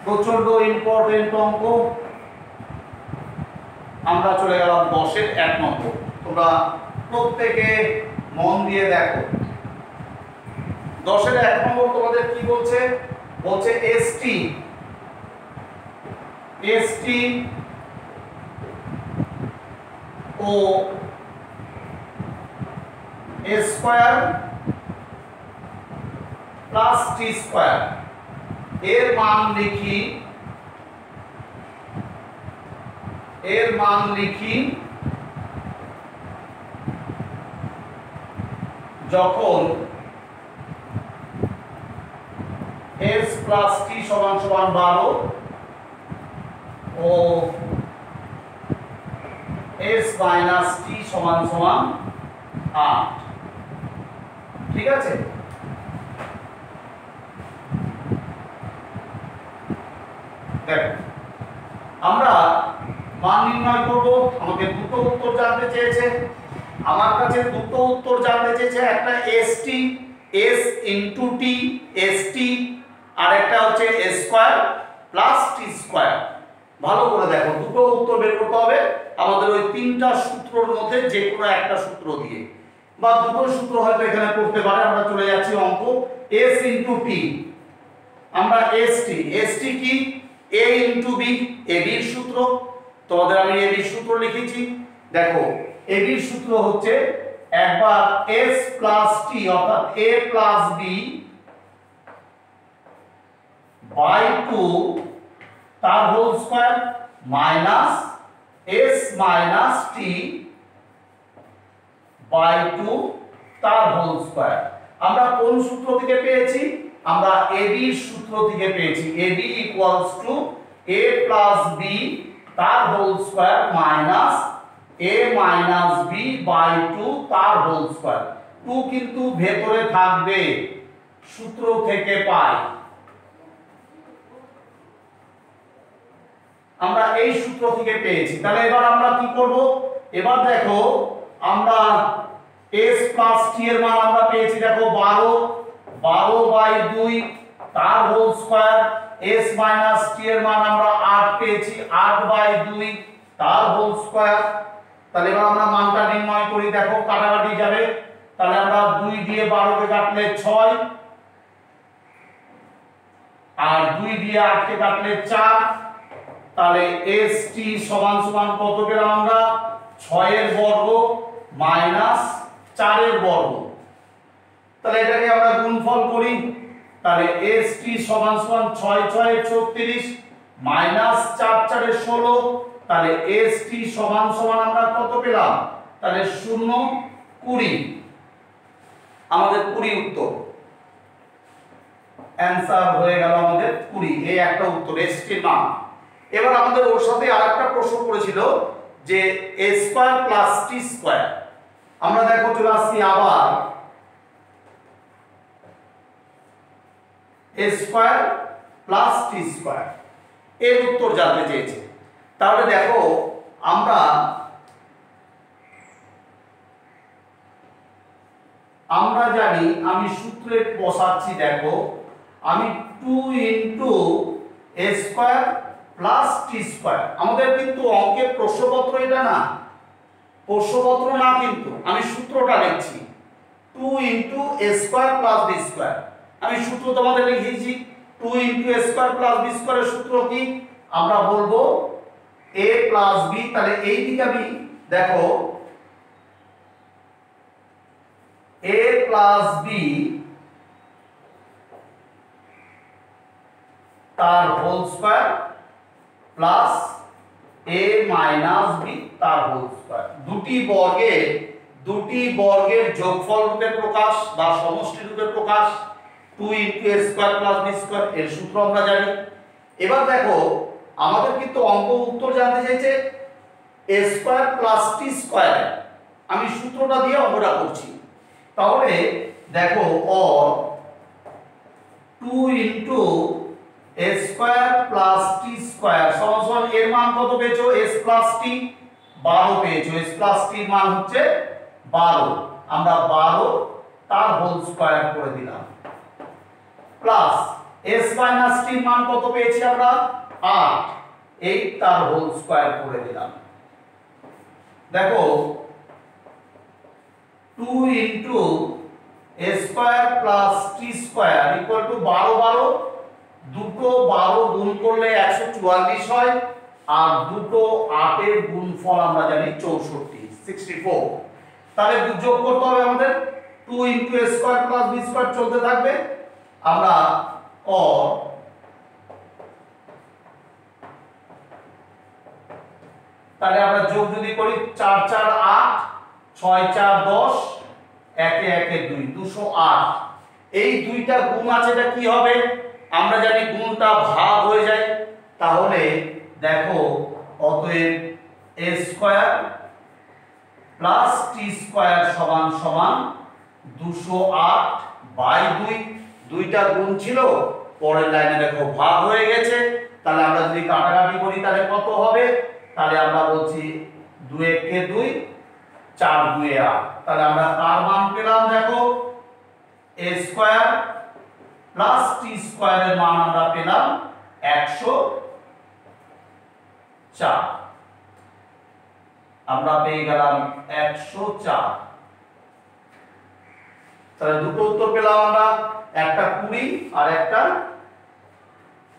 প্রচন্ড ইম্পর্টেন্ট অঙ্ক। আমরা চলে গেলাম 10-এর 1 নম্বর, তোমরা প্রত্যেকে মন দিয়ে দেখো। 10-এর 1 নম্বর তোমাদের কি বলছে? বলছে ST ও a square plus t square এর মান লিখি যখন s প্লাস t সমান সমান 12 ও s মাইনাস t সমান সমান 8। ঠিক আছে, দেখো আমরা মান নির্ণয় করব। আমাকে দুটো উত্তর জানতে চেয়েছে, আমার কাছে দুটো উত্তর জানতে চেয়েছে, একটা st s into t st আর একটা হচ্ছে s square plus t square. ভালো করে দেখো, দুটো উত্তর বের করতে হবে আমাদের ওই তিনটা সূত্রের মধ্যে যে কোনো একটা সূত্র দিয়ে, বা দুটো সূত্র হয়তো এখানে করতে পারে। আমরা চলে যাচ্ছি অঙ্ক s ইনটু t। আমরা st কি a into b, a b এর সূত্র। তোমাদের আমি a b এর সূত্র লিখেছি। দেখো a b এর সূত্র হচ্ছে একবার s প্লাস t অর্থাৎ a প্লাস b বাই 2 তার whole square minus s minus t by 2 তার হোল স্কয়ার। আমরা কোন সূত্র থেকে পেয়েছি? আমরা ab এর সূত্র থেকে পেয়েছি। ab equals to a plus b তার whole square minus a minus b by 2 তার হোল স্কয়ার। 2 কিন্তু ভেতরে থাকবে, সূত্র থেকে পাই। আমরা এই সূত্র থেকে পেয়েছি। তাহলে এবার আমরা কি করব? এবার দেখো আমরা s প্লাস t এর মান আমরা পেয়েছি, দেখো 12 বাই 2 তার whole square. s minus t এর মান আমরা 8 পেয়েছি, 8 বাই 2 তার হোল স্কয়ার। তাহলে এবার আমরা মানটা নির্ণয় করি। দেখো কাটাকাটি যাবে, তাহলে আমরা 2 দিয়ে 12 কে কাটলে 6 আর 2 দিয়ে 8 কে কাটলে 4। তাহলে st সমান সমান কত পেলাম আমরা? 6 এর বর্গ মাইনাস 4 এর বর্গ। তাহলে এটাকে আমরা গুণফল করি। তাহলে st সমান সমান 6 6 36 মাইনাস 4 4 16। তাহলে st সমান সমান আমরা কত পেলাম? তাহলে 0 20। আমাদের 20 উত্তর অ্যানসার হয়ে গেল আমাদের 20। এই একটা উত্তর st এর মান। এবার আমাদের ওর সাথে আরেকটা প্রশ্ন করেছিল যে a square plus t square. আমরা দেখো চলে আসছি আবার a square plus t square এর উত্তর জানতে চেয়েছে। তাহলে দেখো আমরা জানি, আমি সূত্রে বসাচ্ছি। দেখো আমি 2 into a square plus T square. আমাদের কিন্তু অঙ্কের প্রশ্নপত্র এটা না, প্রশ্নপত্র না, কিন্তু আমি সূত্রটা লিখছি 2 into a square plus b square. আমি সূত্র তোমাদের লিখেছি 2 into a square plus b স্কয়ারের সূত্র কি? আমরা বলবো a প্লাস b। তাহলে এই দিকে আমি দেখো a প্লাস b তার whole square plus a minus b তার হোল স্কয়ার। দুটি বর্গের যোগফল রূপে প্রকাশ বা সমষ্টি রূপে প্রকাশ 2 into a square plus b square, এর সূত্র আমরা জানি। এবার দেখো আমাদের কিন্তু অঙ্ক উত্তর জানতে চাইছে a square plus t square. আমি সূত্রটা দিয়ে অঙ্কটা করছি। তাহলে দেখো or 2 into a square plus t square সমান সমান এর মান কত পেয়েছো? s প্লাস t 12 পেয়েছো। s প্লাস t এর মান হচ্ছে 12। আমরা 12 তার হোল স্কয়ার করে দিলাম প্লাস s মাইনাস t এর মান কত পেয়েছি আমরা? 8, 8 তার হোল স্কয়ার করে দিলাম। দেখো 2 into a square plus t square equal to 12 12। দুটো 12 গুণ করলে 144 হয়, আর দুটো 8 এর গুণফল আমরা জানি 64 64। তাহলে যোগ করতে হবে আমাদের 2 into a square plus b square চলতে থাকবে। আমরা or তাহলে আমরা যোগ যদি করি 4 4 8 6 4 10 1 1 2 208। এই দুইটা গুণ আছে, এটা কি হবে? আমরা জানি গুণটা ভাগ হয়ে যায়, তাহলে দেখো অতএব a square plus t square সমান সমান 208/2। দুইটা গুণ ছিল, পরের লাইনে দেখো ভাগ হয়ে গেছে, তাহলে আমরা যদি কাটাকাটি করি তাহলে কত হবে? তাহলে আমরা বলছি 2 কে 2, 4 2 8। তাহলে আমরা কার মান পেলাম? দেখো a স্কয়ার প্লাস t স্কয়ারের মান আমরা পেলাম 104। আমরা পেয়ে গেলাম 104। তাহলে দুটো উত্তর পেলাম আমরা, একটা 20 আর একটা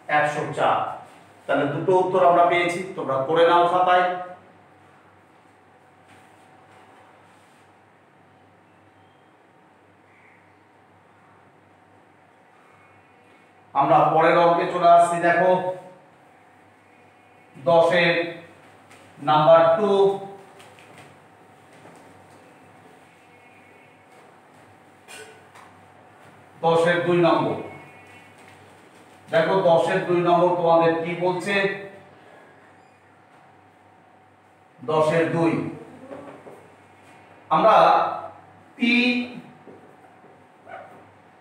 104। তাহলে দুটো উত্তর আমরা পেয়েছি, তোমরা করে নাও খাতায়। আমরা পরের অঙ্কে চলে আসছি। দেখো 10 এর নাম্বার 2, 10 এর 2 নম্বর। দেখো 10 এর 2 নম্বর তোমাদের কি বলছে? 10 এর 2 আমরা p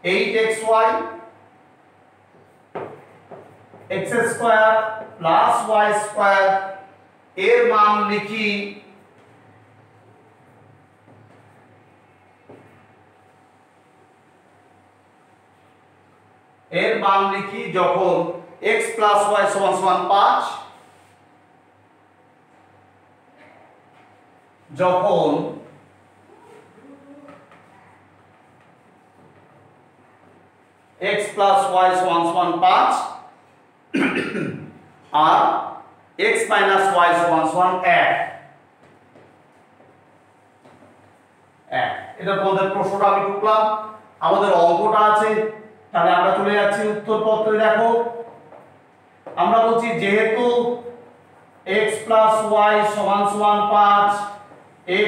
8xy x square plus y square এর মান লিখি যখন x প্লাস y সমান সমান 5, যখন x প্লাস y সমান সমান 5 আর x মাইনাস y সমান সমান 1। এটা তোমাদের প্রশ্নটা আমি টুকলাম, আমাদের অঙ্কটা আছে। তাহলে আমরা চলে যাচ্ছি উত্তরপত্রে। দেখো আমরা বলছি যেহেতু x প্লাস y সমান সমান 5,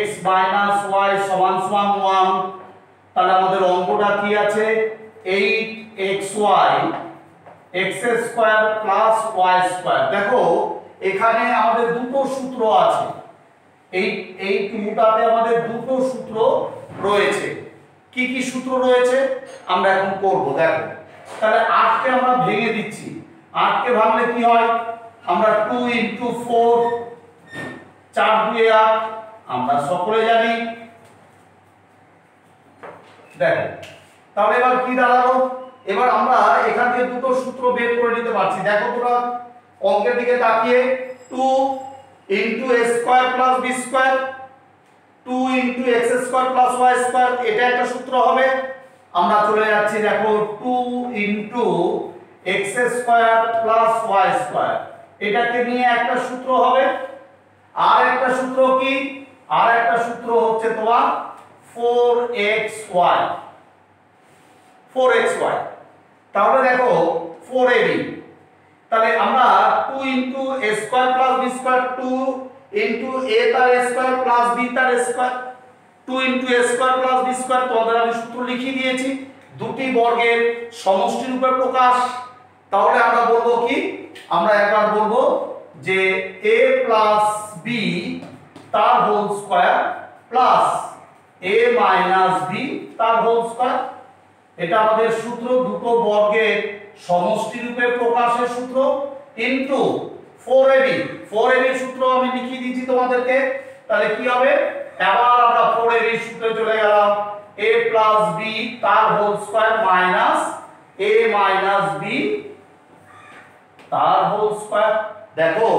x মাইনাস y সমান সমান 1, তাহলে আমাদের অঙ্কটা কি আছে? 8xy x square plus y square. দেখো এখানে আমাদের দুটো সূত্র আছে, এই টুটাতে আমাদের দুটো সূত্র রয়েছে। কি কি সূত্র রয়েছে আমরা এখন করব। দেখো তাহলে 8 কে আমরা ভেঙে দিচ্ছি। 8 কে ভাঙলে কি হয়? আমরা 2 * 4, 4 2 8 আমরা সকলে জানি। দেখো তাহলে এবার কি দাঁড়ালো? এবার আমরা এখান থেকে দুটো সূত্র বের করে নিতে পারছি। দেখো তোমরা অঙ্কের দিকে তাকিয়ে 2 * a square plus b square, 2 * x square plus y square, এটা একটা সূত্র হবে। আমরা চলে যাচ্ছি। দেখো 2 * x square plus y square, এটাকে নিয়ে একটা সূত্র হবে। আর একটা সূত্র কি? আর একটা সূত্র হচ্ছে তোমার 4xy। তাহলে দেখো 4ab, তাহলে আমরা 2 * a square plus b square, 2 * a তার স্কয়ার প্লাস b তার square, 2 * a square plus b square. তোমাদের আমি সূত্র লিখিয়ে দিয়েছি, দুটি বর্গের সমষ্টি রূপে প্রকাশ। তাহলে আমরা বলবো কি? আমরা একবার বলবো যে a প্লাস b তার whole square plus a minus b তার হোল স্কয়ার। এটা আমাদের সূত্র, দুটো বর্গের সমষ্টি রূপে প্রকাশের সূত্র, ইনটু 4ab। 4ab সূত্র আমি লিখিয়ে দিয়েছি তোমাদেরকে। তাহলে কি হবে? আবার আমরা 4ab সূত্রে চলে গেলাম, a প্লাস b তার whole square minus a minus b তার হোল স্কয়ার। দেখো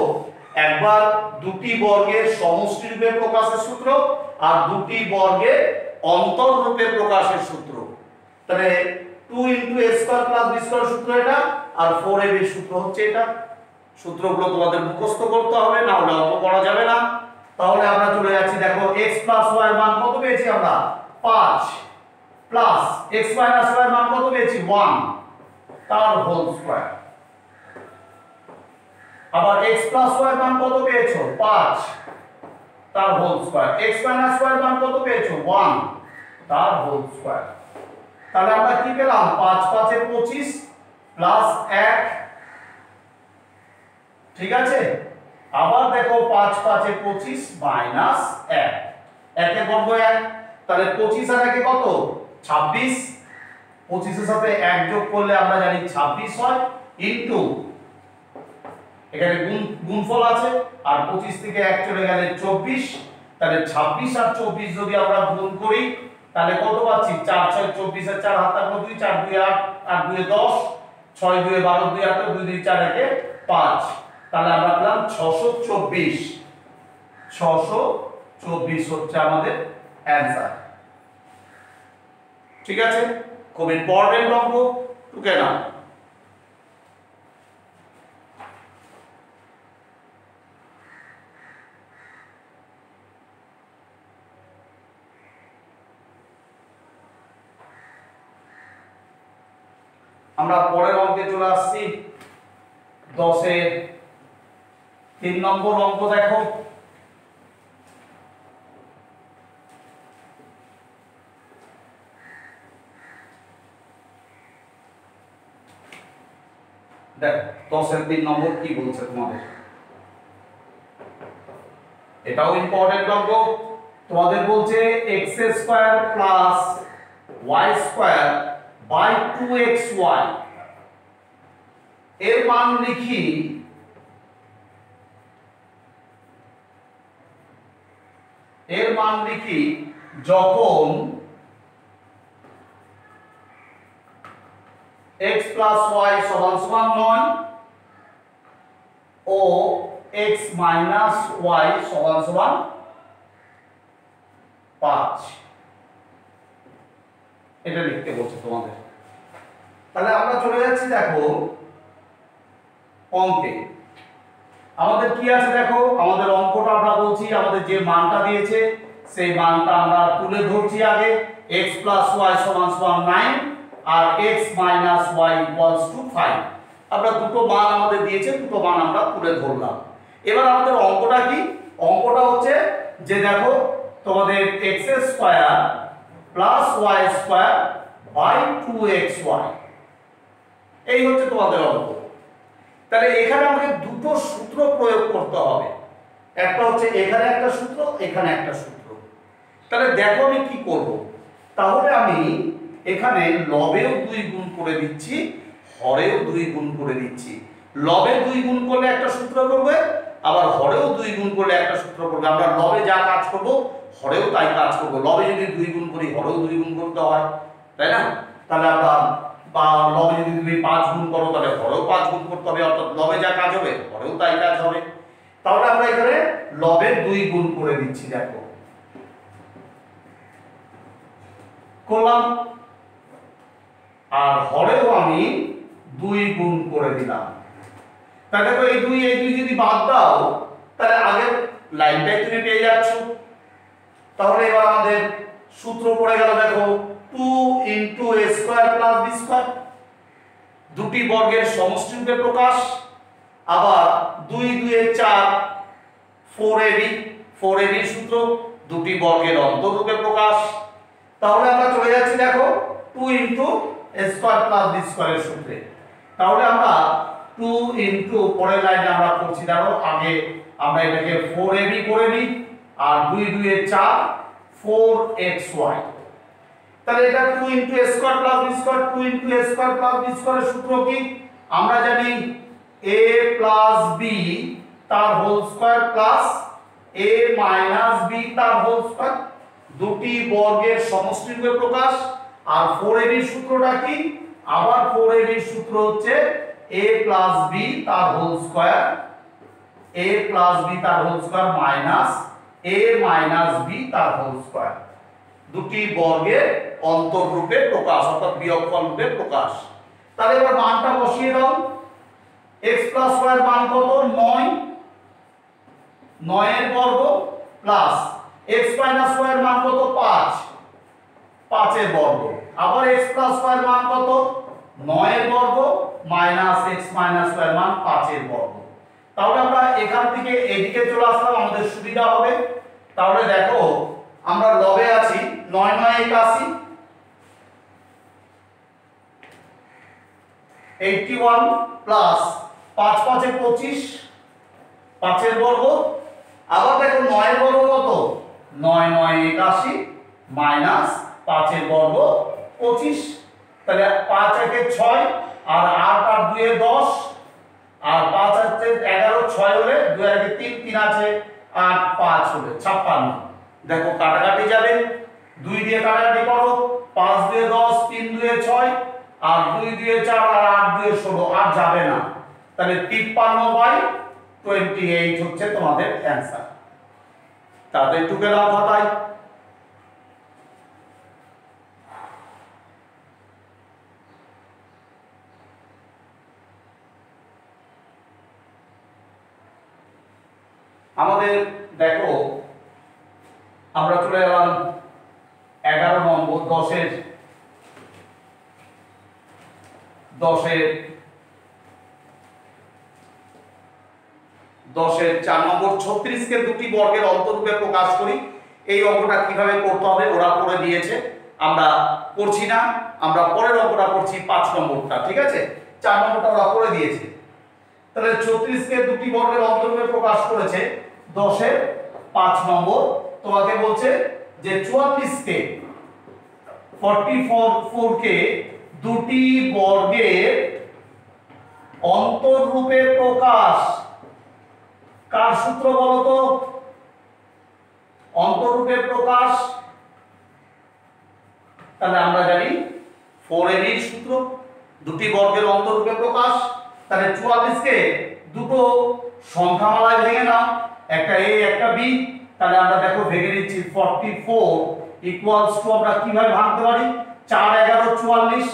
একবার দুটি বর্গের সমষ্টি রূপে প্রকাশের সূত্র আর দুটি বর্গের অন্তর রূপে প্রকাশের সূত্র। তাহলে 2 * a square plus b square সূত্র এটা, আর 4ab এর সূত্র হচ্ছে এটা। সূত্রগুলো তোমাদের মুখস্থ করতে হবে, না হলে অঙ্ক করা যাবে না। তাহলে আমরা চলে যাচ্ছি। দেখো x প্লাস y এর মান কত পেয়েছি আমরা? 5 প্লাস x মাইনাস y এর মান কত পেয়েছি? 1 তার হোল স্কয়ার। আবার x প্লাস y এর মান কত পেয়েছো? 5 তার whole square. x minus y এর মান কত পেয়েছো? 1 তার হোল স্কয়ার। তাহলে আমরা কি পেলাম? 5 5 এ 25, প্লাস 1, ঠিক আছে। আবার দেখো 5 5 এ 25 মাইনাস 1, 1 এর বর্গ 1, তাহলে 25 আর 1 এ কত 26, 25 এর সাথে 1 যোগ করলে আমরা জানি 26 হয়, ইনটু এখানে গুণফল আছে আর 25 থেকে 1 চলে গেলে 24, তাহলে 26 আর 24 যদি আমরা গুণ করি তাহলে কত পাচ্ছি 4 6 24 এর 4 হাতে 2, 4 2 8, 8 2 10, 6 2 12, 2 8, 2 2 4 1 5, তাহলে আমরা পেলাম 624, 624 হচ্ছে আমাদের অ্যানসার। ঠিক আছে, খুব ইম্পর্টেন্ট অঙ্ক, টুকে নাও। আমরা পরের অঙ্কে চলে আসছি, 10 এর 3 নম্বর অঙ্ক দেখো। দেখ 10 এর 3 নম্বর কি বলছে তোমাদের, এটাও ইম্পর্টেন্ট অঙ্ক। তোমাদের বলছে x² plus y² by 2xy এর মান লিখি যখন x প্লাস y সমান সমান 9 ও x মাইনাস y সমান সমান 5, এটা লিখতে বলছে তোমাদের। তাহলে আমরা চলে যাচ্ছি দেখো অঙ্কে। আমাদের কি আছে দেখো, আমাদের অঙ্কটা আমরা বলছি আমাদের যে মানটা দিয়েছে সেই মানটা আমরা তুলে ধরছি আগে, x প্লাস y সমান সমান 9 আর x minus y equals to 5। আমরা দুটো মান আমাদের দিয়েছে, দুটো মান আমরা তুলে ধরলাম। এবার আমাদের অঙ্কটা কি, অঙ্কটা হচ্ছে যে দেখো তোমাদের x² plus y² by 2xy, এই হচ্ছে তোমাদের অঙ্ক। তাহলে এখানে আমাকে দুটো সূত্র প্রয়োগ করতে হবে, একটা হচ্ছে এখানে একটা সূত্র, এখানে একটা সূত্র। তাহলে দেখো আমি কি করব, তাহলে আমি এখানে লবেও 2 গুণ করে দিচ্ছি, হরেও 2 গুণ করে দিচ্ছি। লবে 2 গুণ করলে একটা সূত্র করবে, আবার হরেও 2 গুণ করলে একটা সূত্র করবে। আমরা লবে যা কাজ করব হরেও তাই কাজ করব। লবে যদি 2 গুণ করি হরেও 2 গুণ করতে হয়, তাই না? তাহলে আমরা বা লবে যদি তুমি 5 গুণ করো তাহলে হরেও 5 গুণ করতে হবে, অর্থাৎ লবে যা কাজ হবে হরেও তাই কাজ হবে। তাহলে আমরা এখানে লবে 2 গুণ করে দিচ্ছি, দেখো করলাম, আর হরেও আমি 2 গুণ করে দিলাম। তাহলে দেখো এই 2 যদি বাদ দাও তাহলে আগের লাইনটাই তুমি পেয়ে যাচ্ছ। তাহলে এবার আমাদের সূত্র পড়ে গেল দেখো 2 into a square plus b square, দুটি বর্গের সমষ্টিরূপে প্রকাশ। আবার 2 2 এ 4 4ab, 4ab সূত্র দুটি বর্গের অন্তররূপে প্রকাশ। তাহলে আমরা চলে যাচ্ছি দেখো 2 into a square plus b স্কয়ারের সূত্রে। তাহলে আমরা 2 ইনটু পরের লাইনে আমরা করছি, দেখো আগে আমরা এটাকে 4ab করে নিই, আর 2 2 এ 4 4xy। তাহলে এটা 2 into a square plus b square, 2 into a square plus b স্কয়ারের সূত্র কি আমরা জানি, a প্লাস b তার whole square plus a minus b তার হোল স্কয়ার, দুটি বর্গের সমষ্টিরূপে প্রকাশ। আর 4ab এর সূত্রটা কি, আবার 4ab এর সূত্র হচ্ছে a প্লাস b তার whole square, a plus b তার whole square minus a minus b তার হোল স্কয়ার, দুটি বর্গের অন্তররূপে প্রকাশ, অর্থাৎ বিয়োগফল রূপে প্রকাশ। তাহলে এবার মানটা বসিয়ে দাও, x প্লাস y এর মান কত 9, 9 এর বর্গ প্লাস x মাইনাস y এর মান কত 5, 5 এর বর্গ। আবার x প্লাস y এর মান কত 9 এর বর্গ মাইনাস x মাইনাস y এর মান 5 এর বর্গ। তাহলে আমরা এখান থেকে এদিকে চলে আসলাম, আমাদের সুবিধা হবে। তাহলে দেখো আমরা লবে আছি 9 9 81, 81 প্লাস 5 5 এ 25, 5 এর বর্গ, আবার দেখো 9 এর বর্গ কত, 9 9 81 মাইনাস 5 এর বর্গ 25, তাহলে 5 একে 6 আর 8 আর 2 এ 10, আর 5 আছে 11, 6 হলে 2 এর আগে 3 3 আছে 8, 5 হলে 56। দেখো কাটাকাটি যাবে, 2 দিয়ে কাটাকাটি করো, 5 2 এ 10, 3 2 এ 6 আর 2 2 এ 4 আর 8 2 এ 16, আর যাবে না, তাহলে 53/28 হচ্ছে তোমাদের অ্যানসার। তাদের টুকে দাও খাতায়। আমাদের দেখো আমরা চলে এলাম 11 নম্বর, 10 4 নম্বর, 36 কে দুটি বর্গের অন্তরূপে প্রকাশ করি। এই অঙ্কটা কিভাবে করতে হবে ওরা করে দিয়েছে, আমরা করছি না, আমরা পরের অঙ্কটা করছি 5 নম্বরটা, ঠিক আছে? 4 নম্বরটা ওরা করে দিয়েছে। তাহলে 36 কে দুটি বর্গের অন্তরূপে প্রকাশ করেছে, 10 এর 5 নম্বর তোমাকে বলছে যে 44 কে 44 কে দুটি বর্গের অন্তররূপে প্রকাশ, কার সূত্র বলো তো? অন্তররূপে প্রকাশ, তাহলে আমরা জানি 4ab এর সূত্র, দুটি বর্গের অন্তররূপে প্রকাশ। তাহলে 44 কে দুটো সংখ্যামালায় ভেঙে নাও, একটা a একটা b, তাহলে আমরা দেখো ভেঙে নিচ্ছি। 44 ইকুয়ালস টু আমরা কিভাবে ভাঙতে পারি, 4 11 44,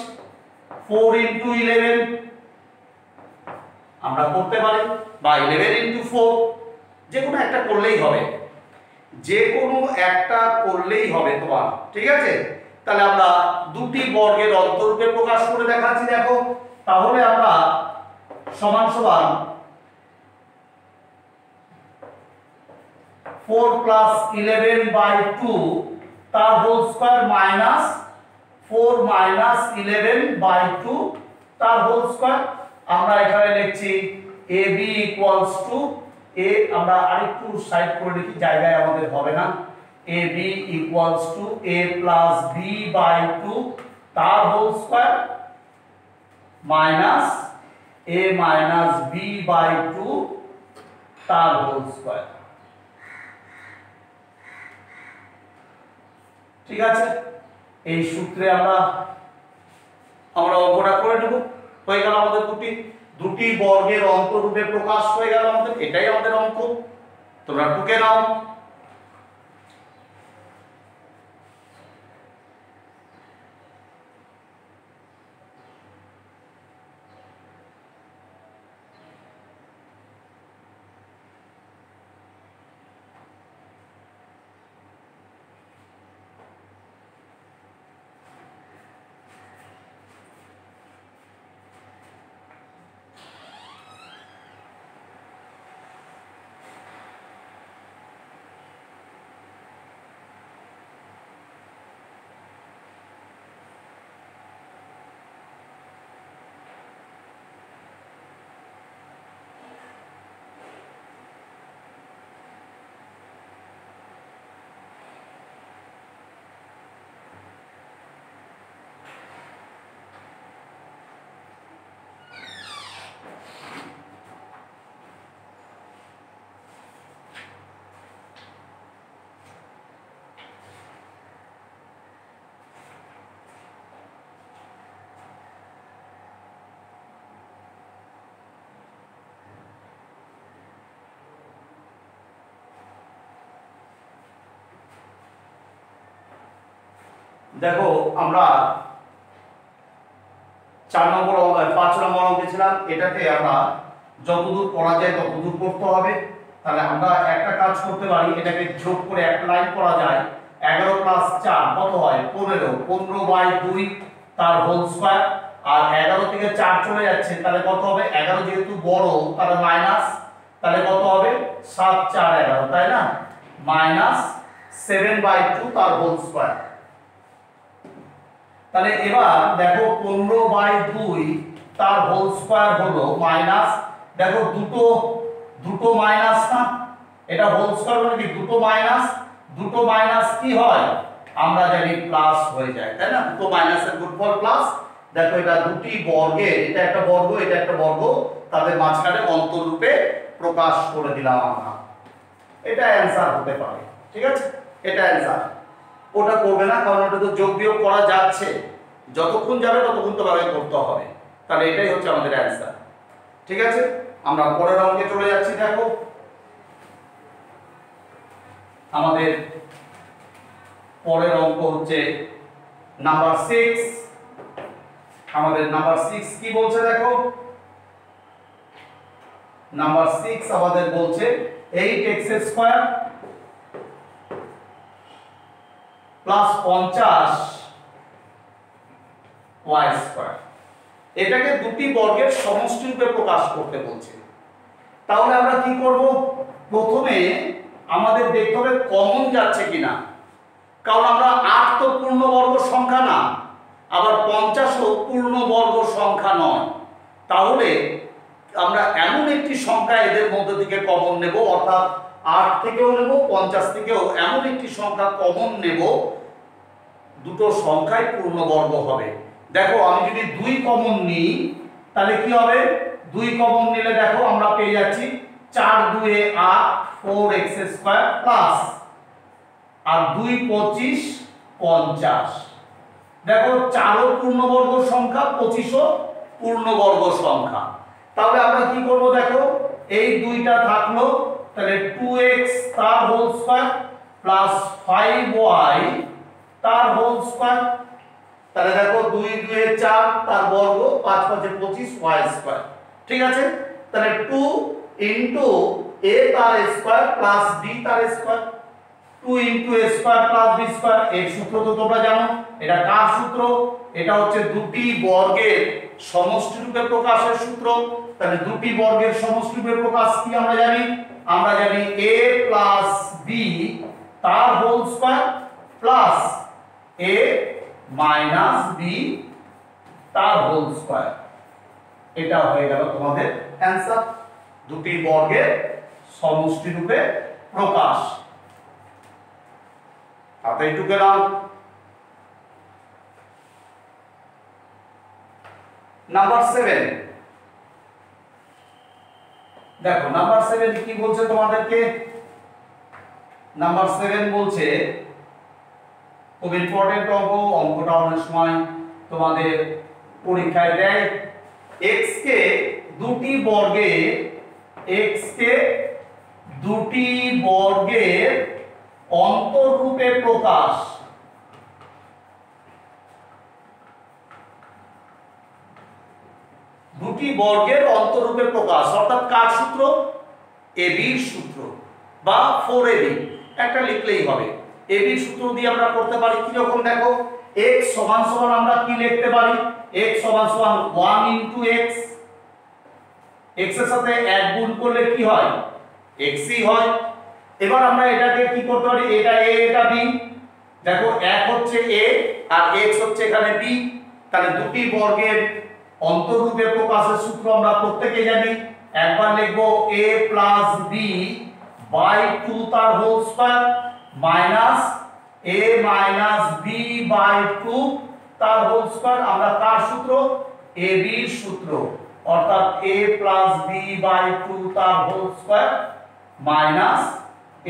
4 ইনটু 11 আমরা করতে পারি, বা 11 ইনটু 4, যে কোনো একটা করলেই হবে, যে কোনো একটা করলেই হবে তোমার, ঠিক আছে? তাহলে আমরা দুটি বর্গের অন্তররূপে প্রকাশ করে দেখাচ্ছি, দেখো। তাহলে আমরা সমান সমান 4 প্লাস 11/2 তার হোল স্কয়ার মাইনাস 4 মাইনাস 11/2 তার হোল স্কয়ার। আমরা এখানে লিখছি ab ইকুয়ালস টু a, আমরা আরেকটু সাইড করে লিখি, জায়গায় আমাদের হবে না। ab equals to a plus b/2 তার whole square minus a minus b/2 তার হোল স্কয়ার, ঠিক আছে? এই সূত্রে আমরা অঙ্কটা করে নেব। হয়ে গেল আমাদের দুটি বর্গের অন্তররূপে প্রকাশ হয়ে গেল আমাদের, এটাই আমাদের অঙ্ক। তোমরা টুকে নাও। দেখো আমরা 4 নম্বর 5 নম্বর অঙ্কে ছিলাম, এটাতে আমরা যতদূর করা যায় ততদূর করতে হবে। তাহলে আমরা একটা কাজ করতে পারি, এটাকে যোগ করে একটা লাইন করা যায়। 11 প্লাস 4 কত হয়, 15, 15/2 তার হোল স্কয়ার। আর 11 থেকে 4 চলে যাচ্ছে, তাহলে কত হবে, 11 যেহেতু বড় তাহলে মাইনাস, তাহলে কত হবে 7 4 11, তাই না? মাইনাস 7/2 তার হোল স্কয়ার। তাহলে এবার দেখো 15/2 তার হোল স্কয়ার হলো মাইনাস, দেখো দুটো দুটো মাইনাস না, এটা হোল স্কয়ার মানে কি দুটো মাইনাস কি হয় আমরা জানি প্লাস হয়ে যায়, তাই না? দুটো মাইনাসের গুণফল প্লাস। দেখো এটা দুটি বর্গের, এটা একটা বর্গ এটা একটা বর্গ, তাদের মাঝখানে অন্তররূপে প্রকাশ করে দিলাম আমরা। এটা অ্যানসার হতে পারে, ঠিক আছে? এটা অ্যানসার। ওটা করবে না, কারণ ওটা তো যোগ বিয়োগ করা যাচ্ছে, যতক্ষণ যাবে ততক্ষণ তো ভাবে করতে হবে। তাহলে এটাই হচ্ছে আমাদের অ্যানসার, ঠিক আছে? আমরা পরের অঙ্কে চলে যাচ্ছি। দেখো আমাদের পরের অঙ্ক হচ্ছে নাম্বার 6। আমাদের নাম্বার 6 কি বলছে দেখো, নাম্বার 6 আমাদের বলছে 8x² প্লাস 50y²। এটাকে দুটি বর্গের সমষ্টি রূপে প্রকাশ করতে বলছে। তাহলে আমরা কি করব, প্রথমে আমাদের দেখতে হবে কমন যাচ্ছে কিনা, কারণ আমরা 8 তো পূর্ণবর্গ সংখ্যা না, আবার 50 ও পূর্ণবর্গ সংখ্যা নয়। তাহলে আমরা এমন একটি সংখ্যা এদের মধ্যে থেকে কমন নেব, অর্থাৎ 8 থেকেও নেব 50 থেকেও এমন একটি সংখ্যা কমন নেব, দুটো সংখ্যাই পূর্ণবর্গ হবে। দেখো আমি যদি 2 কমন নিই তাহলে কি হবে, 2 কমন নিলে দেখো আমরা পেয়ে যাচ্ছি 4 2 8 4x² প্লাস আর 2 25 50। দেখো 4 ও পূর্ণবর্গ সংখ্যা, 25 ও পূর্ণবর্গ সংখ্যা। তাহলে আমরা কি করব, দেখো এই দুইটা থাকলো, তাহলে 2x তার হোল স্কয়ার প্লাস 5y তার হোল স্কয়ার। তাহলে দেখো 2 2 4 তার বর্গ, 5 5 25y², ঠিক আছে? তাহলে 2 ইনটু a তার স্কয়ার প্লাস b তার square, 2 into a square plus b square. এর সূত্র তো তোমরা জানো, এটা কার সূত্র? এটা হচ্ছে দুটি বর্গের সমষ্টি রূপে প্রকাশের সূত্র। তাহলে দুটি বর্গের সমষ্টি রূপে প্রকাশ কি আমরা জানি, আমরা জানি a প্লাস b তার whole square plus a minus b তার হোল স্কয়ার। এটা হয়ে গেল তোমাদের অ্যানসার, দুটি বর্গের সমষ্টি রূপে প্রকাশ। হাতে একটু গেলাম। নাম্বার 7 দেখো, নাম্বার 7 কি বলছে তোমাদেরকে, নাম্বার 7 বলছে খুব ইম্পর্টেন্ট অঙ্ক, অঙ্কটা অনেক সময় তোমাদের পরীক্ষায় দেয়। x কে দুটি বর্গের অন্তররূপে প্রকাশ। দুটি বর্গের অন্তররূপে প্রকাশ অর্থাৎ কার সূত্র? ab এর সূত্র বা 4ab, একটা লিখলেই হবে। ab এর সূত্র দিয়ে আমরা করতে পারি কি রকম, দেখো x সমান সমান আমরা কি লিখতে পারি, x সমান সমান 1 ইনটু x, x এর সাথে 1 গুণ করলে কি হয়, x ই হয়। এবার আমরা এটাকে কি করতে পারি, এটা a এটা b, দেখো 1 হচ্ছে a আর x হচ্ছে এখানে b। তাহলে দুটি বর্গের অন্তররূপে প্রকাশের সূত্র আমরা প্রত্যেকেই জানি। একবার লিখবো a প্লাস b বাই 2 তার whole square minus a minus b by 2 তার হোল স্কয়ার। আমরা কার সূত্র? ab এর সূত্র, অর্থাৎ a প্লাস b বাই 2 তার whole square minus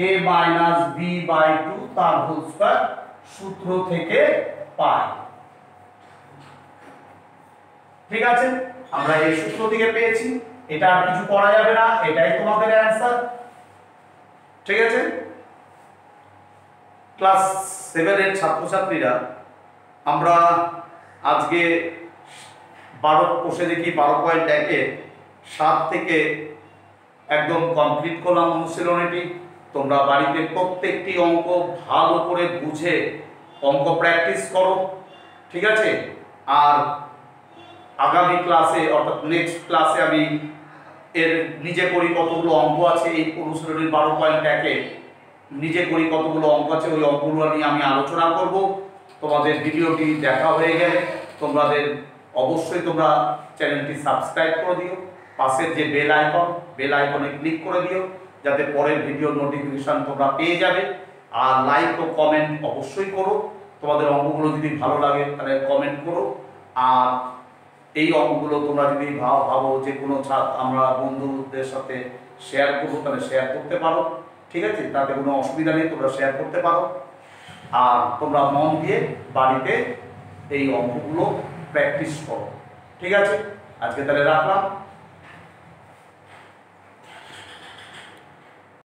a minus b by 2 তার হোল স্কয়ার সূত্র থেকে পাই। ঠিক আছে, আমরা এই সূত্র থেকে পেয়েছি, এটা আর কিছু করা যাবে না, এটাই তোমাদের অ্যানসার। ঠিক আছে, ক্লাস 7 এর ছাত্রছাত্রীরা, আমরা আজকে 12 বসে দেখি 12.1 এর 7 থেকে একদম কমপ্লিট করলাম অনুশীলনীটি। তোমরা বাড়িতে প্রত্যেকটি অঙ্ক ভালো করে বুঝে অঙ্ক প্র্যাকটিস করো, ঠিক আছে? আর আগামী ক্লাসে অর্থাৎ নেক্সট ক্লাসে আমি এর নিজে করি কতগুলো অঙ্ক আছে, এই অনুশীলনীর 12.1 এ নিজে করি কতগুলো অঙ্ক আছে, ওই অঙ্কগুলো নিয়ে আমি আলোচনা করব। তোমাদের ভিডিওটি দেখা হয়ে গেলে তোমাদের অবশ্যই তোমরা চ্যানেলটি সাবস্ক্রাইব করে দিও, পাশের যে বেল আইকনে ক্লিক করে দিও, যাতে পরের ভিডিও নোটিফিকেশন তোমরা পেয়ে যাবে। আর লাইক ও কমেন্ট অবশ্যই করো, তোমাদের অঙ্কগুলো যদি ভালো লাগে তাহলে কমেন্ট করো। আর এই অঙ্কগুলো তোমরা যদি ভাবো যে কোনো আমরা বন্ধুদের সাথে শেয়ার করবো, তাহলে শেয়ার করতে পারো, ঠিক আছে? তাতে কোনো অসুবিধা নেই, তোমরা শেয়ার করতে পারো। আর তোমরা মন দিয়ে বাড়িতে এই অঙ্কগুলো প্র্যাকটিস করো, ঠিক আছে? আজকে তাহলে রাখলাম।